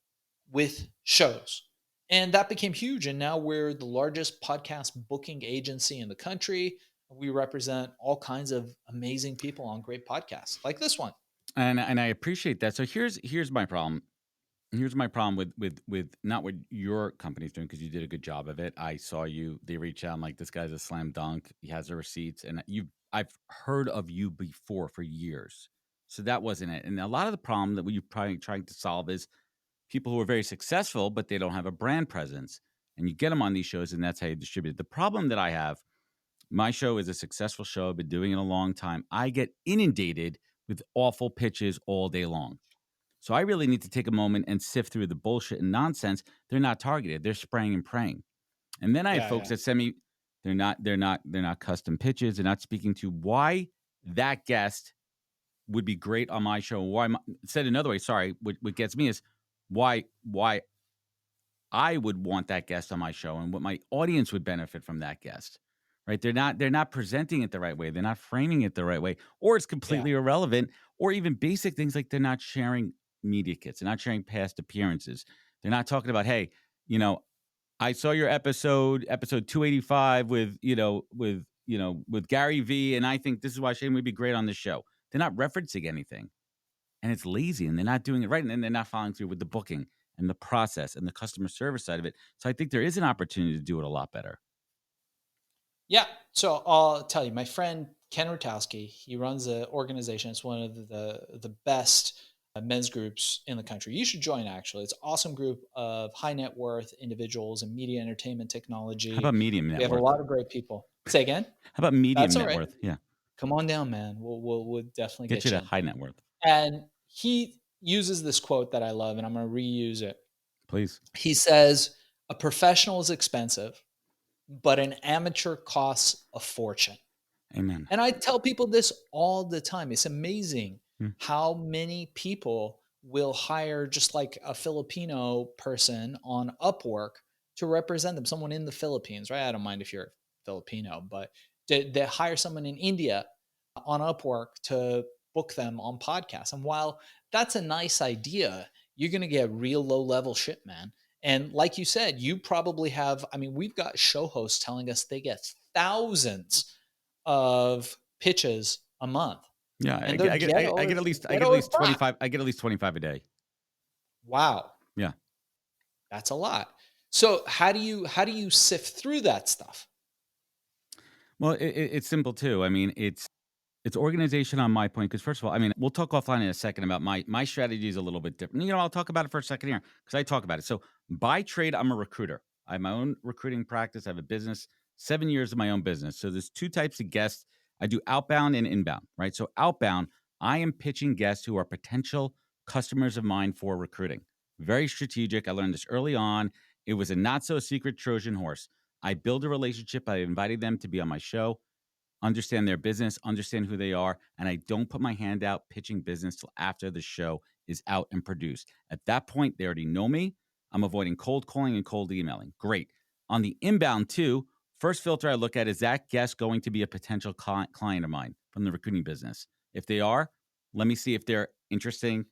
with shows. And that became huge. And now we're the largest podcast booking agency in the country. We represent all kinds of amazing people on great podcasts like this one. And I appreciate that. So here's my problem. Here's my problem with not what your company's doing, because you did a good job of it. I saw you. They reach out. I'm like, this guy's a slam dunk. He has the receipts, and I've heard of you before for years. So that wasn't it. And a lot of the problem that we're probably trying to solve is people who are very successful, but they don't have a brand presence. And you get them on these shows, and that's how you distribute it. The problem that I have, my show is a successful show. I've been doing it a long time. I get inundated with awful pitches all day long. So I really need to take a moment and sift through the bullshit and nonsense. They're not targeted. They're spraying and praying. And then I have Yeah, folks yeah. that send me, they're not custom pitches. They're not speaking to why that guest would be great on my show. Said another way, sorry, what gets me is why I would want that guest on my show and what my audience would benefit from that guest. Right? They're not presenting it the right way. They're not framing it the right way, or it's Yeah. completely irrelevant, or even basic things like they're not sharing media kits. They're not sharing past appearances. They're not talking about, hey, I saw your episode 285 with Gary V, and I think this is why Shane would be great on this show. They're not referencing anything, and it's lazy, and they're not doing it right, and then they're not following through with the booking and the process and the customer service side of it. So I think there is an opportunity to do it a lot better. Yeah. So I'll tell you, my friend Ken Rutowski, he runs an organization. It's one of the best men's groups in the country. You should join, actually. It's an awesome group of high net worth individuals in media, entertainment, How technology. about medium We net have a worth? lot of great people. Say again? How about medium That's all net right. worth? Yeah. Come on down, man. We'll definitely Get you get you to in. high net worth, And he uses this quote that I love, and I'm going to reuse it. please. He says, a professional is expensive, but an amateur costs a fortune. Amen. And I tell people this all the time. It's amazing Hmm. how many people will hire just like a Filipino person on Upwork to represent them, someone in the Philippines, right? I don't mind if you're Filipino, but they hire someone in India on Upwork to book them on podcasts. And while that's a nice idea, you're going to get real low level shit, man. And like you said, you probably have, I mean, we've got show hosts telling us they get thousands of pitches a month, Yeah, and I they're get I get at least ghetto as crap. 25. I get at least 25 a day. Wow, Yeah. that's a lot. So how do you sift through that stuff? Well, it's simple too. I mean, It's organization on my point because first of all, I mean, we'll talk offline in a second about my strategy is a little bit different. I'll talk about it for a second here because I talk about it. So by trade, I'm a recruiter. I have my own recruiting practice. I have a business, 7 years of my own business. So there's two types of guests. I do outbound and inbound, right? So outbound, I am pitching guests who are potential customers of mine for recruiting. Very strategic. I learned this early on. It was a not so secret Trojan horse. I build a relationship. I invited them to be on my show, understand their business, understand who they are, and I don't put my hand out pitching business till after the show is out and produced. At that point, they already know me. I'm avoiding cold calling and cold emailing. Great. On the inbound too, first filter I look at is that guest going to be a potential client of mine from the recruiting business? If they are, let me see if they're interesting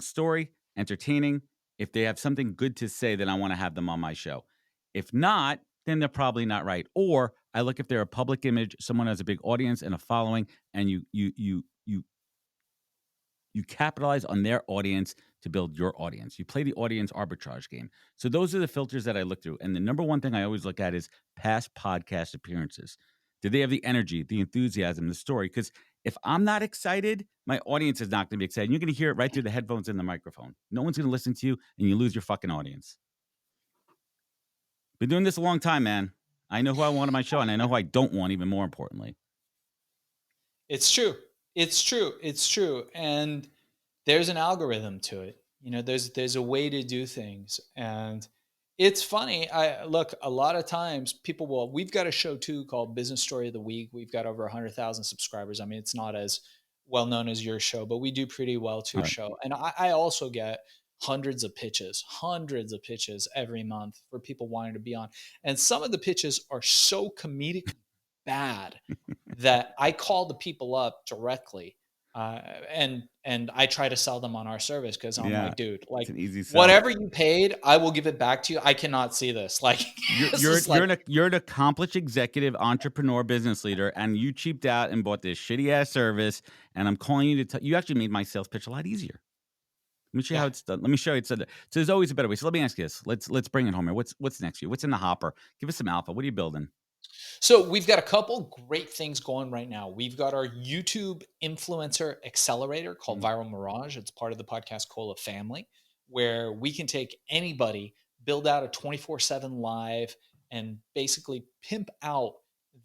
story, entertaining. If they have something good to say, then I want to have them on my show. If not, then they're probably not right. Or I look if they're a public image, someone has a big audience and a following, and you capitalize on their audience to build your audience. You play the audience arbitrage game. So those are the filters that I look through. And the number one thing I always look at is past podcast appearances. Do they have the energy, the enthusiasm, the story? Because if I'm not excited, my audience is not going to be excited. You're going to hear it right through the headphones and the microphone. No one's going to listen to you, and you lose your fucking audience. Been doing this a long time, man. I know who I want on my show, and I know who I don't want, even more importantly. It's true. It's true. It's true. And there's an algorithm to it. There's a way to do things. And it's funny. Look, a lot of times we've got a show too called Business Story of the Week. We've got over 100,000 subscribers. I mean, it's not as well known as your show, but we do pretty well to a show. And I also get hundreds of pitches every month for people wanting to be on. And some of the pitches are so comedic bad that I call the people up directly. And I try to sell them on our service because I'm like, dude, like whatever you paid, I will give it back to you. I cannot see this. Like you're an accomplished executive, entrepreneur, business leader, and you cheaped out and bought this shitty ass service. And I'm calling you to you actually made my sales pitch a lot easier. Let me show you how it's done. Let me show you it's done. So there's always a better way. So let me ask you this. Let's bring it home here. What's next for you? What's in the hopper? Give us some alpha. What are you building? So we've got a couple great things going right now. We've got our YouTube influencer accelerator called Viral Mirage. It's part of the Podcast Cola family, where we can take anybody, build out a 24/7 live, and basically pimp out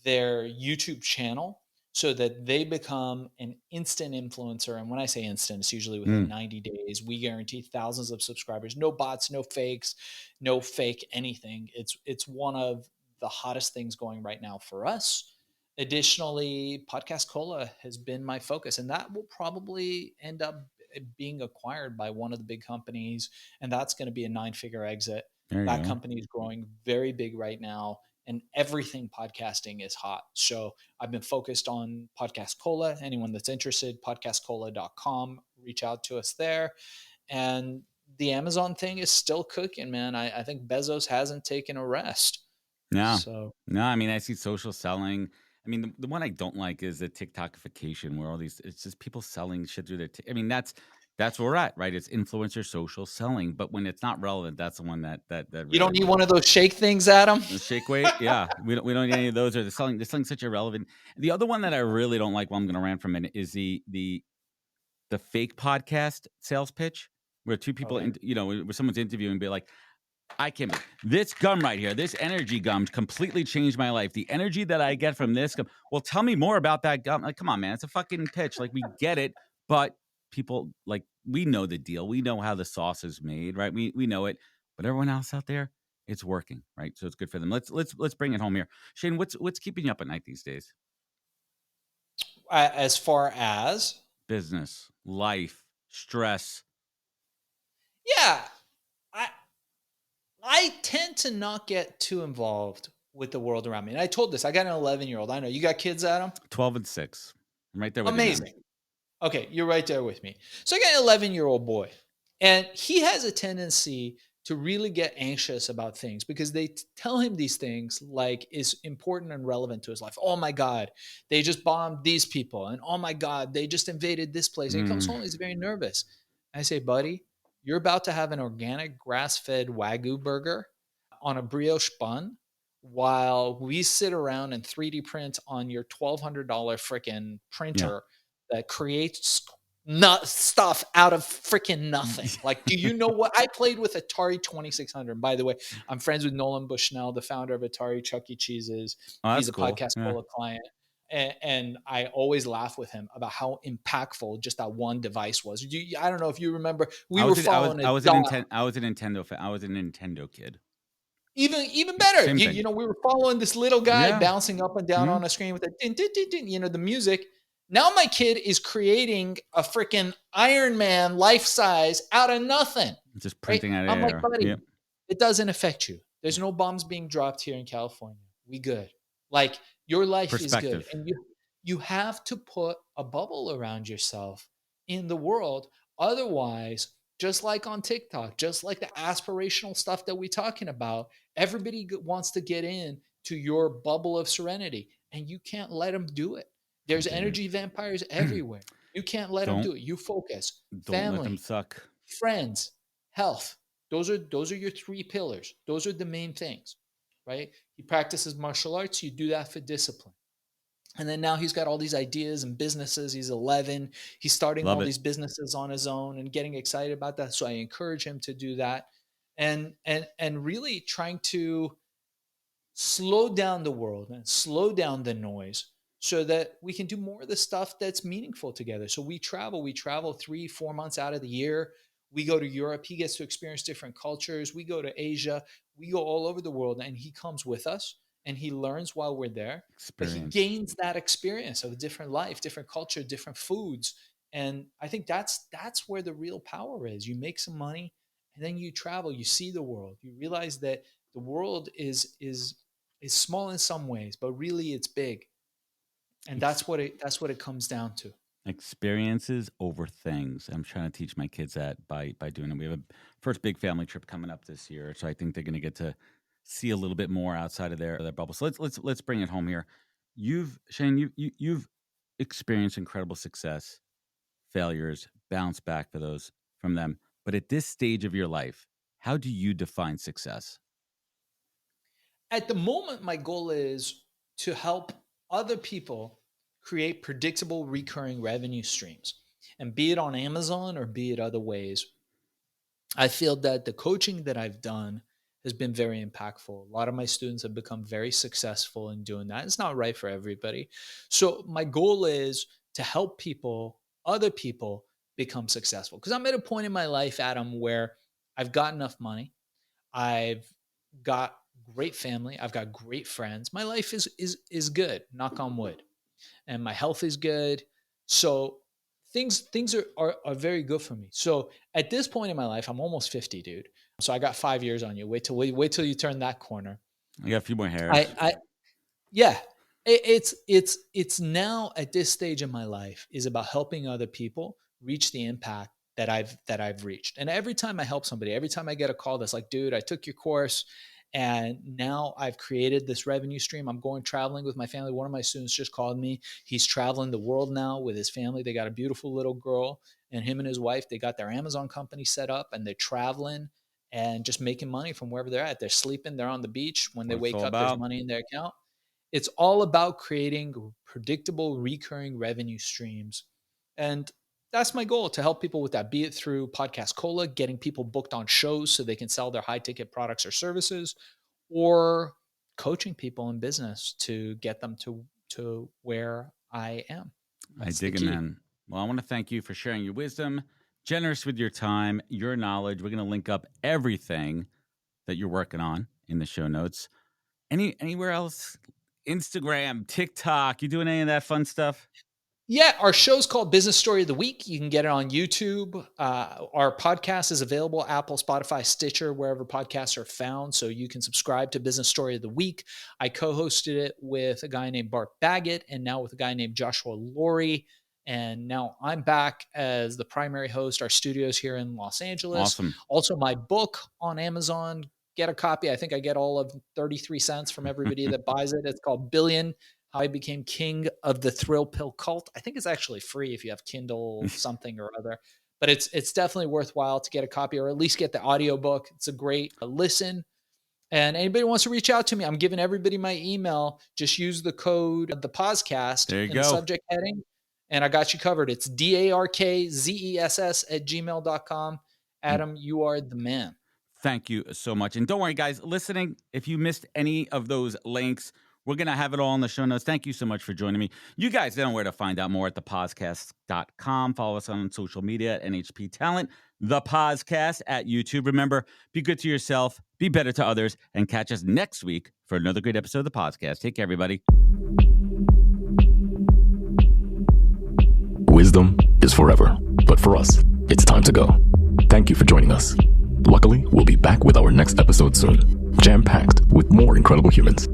their YouTube channel so that they become an instant influencer. And when I say instant, it's usually within 90 days. We guarantee thousands of subscribers, no bots, no fakes, no fake anything. It's one of the hottest things going right now for us. Additionally, Podcast Cola has been my focus, and that will probably end up being acquired by one of the big companies, and that's going to be a 9-figure exit. That company is growing very big right now, and everything podcasting is hot. So I've been focused on Podcast Cola. Anyone that's interested, podcastcola.com, reach out to us there. And the Amazon thing is still cooking, man. I think Bezos hasn't taken a rest. No, I mean, I see social selling. I mean, the one I don't like is the TikTokification, where it's just people selling shit through their. I mean, that's where we're at, right? It's influencer social selling, but when it's not relevant, that's the one that really, you don't need one of those shake things, Adam. The shake weight, yeah, we don't need any of those. Or they're selling such irrelevant. The other one that I really don't like, I'm going to rant for a minute, is the fake podcast sales pitch, where two people, where someone's interviewing and be like, I can't. This gum right here, this energy gum completely changed my life. The energy that I get from this gum. Well, tell me more about that gum. Like, come on, man. It's a fucking pitch. Like, we get it. But people, like, we know the deal. We know how the sauce is made, right? We know it. But everyone else out there, it's working, right? So it's good for them. Let's bring it home here. Shane, what's keeping you up at night these days? As far as? Business, life, stress. Yeah. I tend to not get too involved with the world around me. And I told this, I got an 11-year-old. I know you got kids, Adam? 12 and 6. I'm right there with you. Amazing. Okay, you're right there with me. So I got an 11-year-old boy, and he has a tendency to really get anxious about things because they tell him these things like is important and relevant to his life. Oh my God, they just bombed these people. And oh my God, they just invaded this place. And he comes home, he's very nervous. I say, buddy, you're about to have an organic grass-fed Wagyu burger on a brioche bun while we sit around and 3D print on your $1,200 freaking Yeah. printer that creates not stuff out of freaking nothing. Like, do you know what I played with Atari 2600? By the way, I'm friends with Nolan Bushnell, the founder of Atari Chuck E. Cheese's. Oh, He's that's a cool. podcast Yeah. Cola client. And I always laugh with him about how impactful just that one device was. I don't know if you remember, we were following a dot. I was a Nintendo fan. I was a Nintendo kid. Even better, Same you thing. know, we were following this little guy Yeah. bouncing up and down Mhm. on a screen with the din, din, din, din, you know, the music. Now my kid is creating a freaking Iron Man life size out of nothing, Just right? printing out of I'm like, air. buddy, Yep. it doesn't affect you. There's no bombs being dropped here in California. We good. Like, your life is good, Perspective. and you have to put a bubble around yourself in the world. Otherwise, just like on TikTok, just like the aspirational stuff that we're talking about, everybody wants to get in to your bubble of serenity, and you can't let them do it. I There's dig it. energy vampires everywhere. You can't let them Don't do it. You focus. don't let them Family, suck. friends, health. Those are your three pillars. Those are the main things, right? He practices martial arts. You do that for discipline. And then now he's got all these ideas and businesses. He's 11. He's starting Love all it. these businesses on his own and getting excited about that. So I encourage him to do that, and really trying to slow down the world and slow down the noise so that we can do more of the stuff that's meaningful together. So we travel 3-4 months out of the year. We go to Europe. He gets to experience different cultures. We go to Asia. We go all over the world, and he comes with us and he learns while we're there, but he Experience. gains that experience of a different life, different culture, different foods. And I think that's where the real power is. You make some money and then you travel, you see the world, you realize that the world is small in some ways, but really it's big. And Ex- that's what it comes down to. Experiences over things. I'm trying to teach my kids that by doing it. We have a first big family trip coming up this year, so I think they're going to get to see a little bit more outside of their bubble. So let's bring it home here. Shane, you've experienced incredible success, failures, bounce back for those from them. But at this stage of your life, how do you define success? At the moment, my goal is to help other people create predictable recurring revenue streams. And be it on Amazon or be it other ways, I feel that the coaching that I've done has been very impactful. A lot of my students have become very successful in doing that. It's not right for everybody. So my goal is to help people, other people, become successful. Because I'm at a point in my life, Adam, where I've got enough money. I've got great family. I've got great friends. My life is good, knock on wood, and my health is good. So things are very good for me. So at this point in my life, I'm almost 50, dude. So I got 5 years on you. Wait till you turn that corner. I got a few more hairs. I yeah. It's now at this stage in my life is about helping other people reach the impact that I've reached. And every time I help somebody, every time I get a call that's like, dude, I took your course and now I've created this revenue stream. I'm going traveling with my family. One of my students just called me. He's traveling the world now with his family. They got a beautiful little girl, and him and his wife, they got their Amazon company set up and they're traveling and just making money from wherever they're at. They're sleeping, they're on the beach. When they What it's wake all up, there's about. money in their account. It's all about creating predictable, recurring revenue streams. And that's my goal, to help people with that, be it through Podcast Cola, getting people booked on shows so they can sell their high ticket products or services, or coaching people in business to get them to where I am. I That's the dig it, key. man. Well, I want to thank you for sharing your wisdom, generous with your time, your knowledge. We're going to link up everything that you're working on in the show notes. Anywhere else? Instagram, TikTok. You doing any of that fun stuff? Yeah, our show's called Business Story of the Week. You can get it on YouTube. Our podcast is available Apple, Spotify, Stitcher, wherever podcasts are found. So you can subscribe to Business Story of the Week. I co-hosted it with a guy named Bart Baggett and now with a guy named Joshua Laurie. And now I'm back as the primary host. Our studio's here in Los Angeles. Awesome. Also, my book on Amazon. Get a copy. I think I get all of 33 cents from everybody that buys it. It's called Billion: How I Became King of the Thrill Pill Cult. I think it's actually free if you have Kindle something or other, but it's definitely worthwhile to get a copy or at least get the audiobook. It's a great listen. And anybody wants to reach out to me, I'm giving everybody my email. Just use the code of the podcast in the subject heading, and I got you covered. It's darkzess@gmail.com. Adam, you are the man. Thank you so much. And don't worry, guys, listening, if you missed any of those links, we're going to have it all in the show notes. Thank you so much for joining me. You guys know where to find out more at thepodcast.com. Follow us on social media at NHP Talent, the podcast at YouTube. Remember, be good to yourself, be better to others, and catch us next week for another great episode of the podcast. Take care, everybody. Wisdom is forever, but for us, it's time to go. Thank you for joining us. Luckily, we'll be back with our next episode soon, jam-packed with more incredible humans.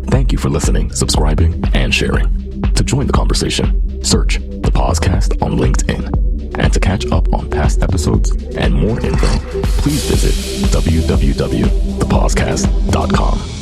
Thank you for listening, subscribing, and sharing. To join the conversation, search the podcast on LinkedIn. And to catch up on past episodes and more info, please visit www.thepodcast.com.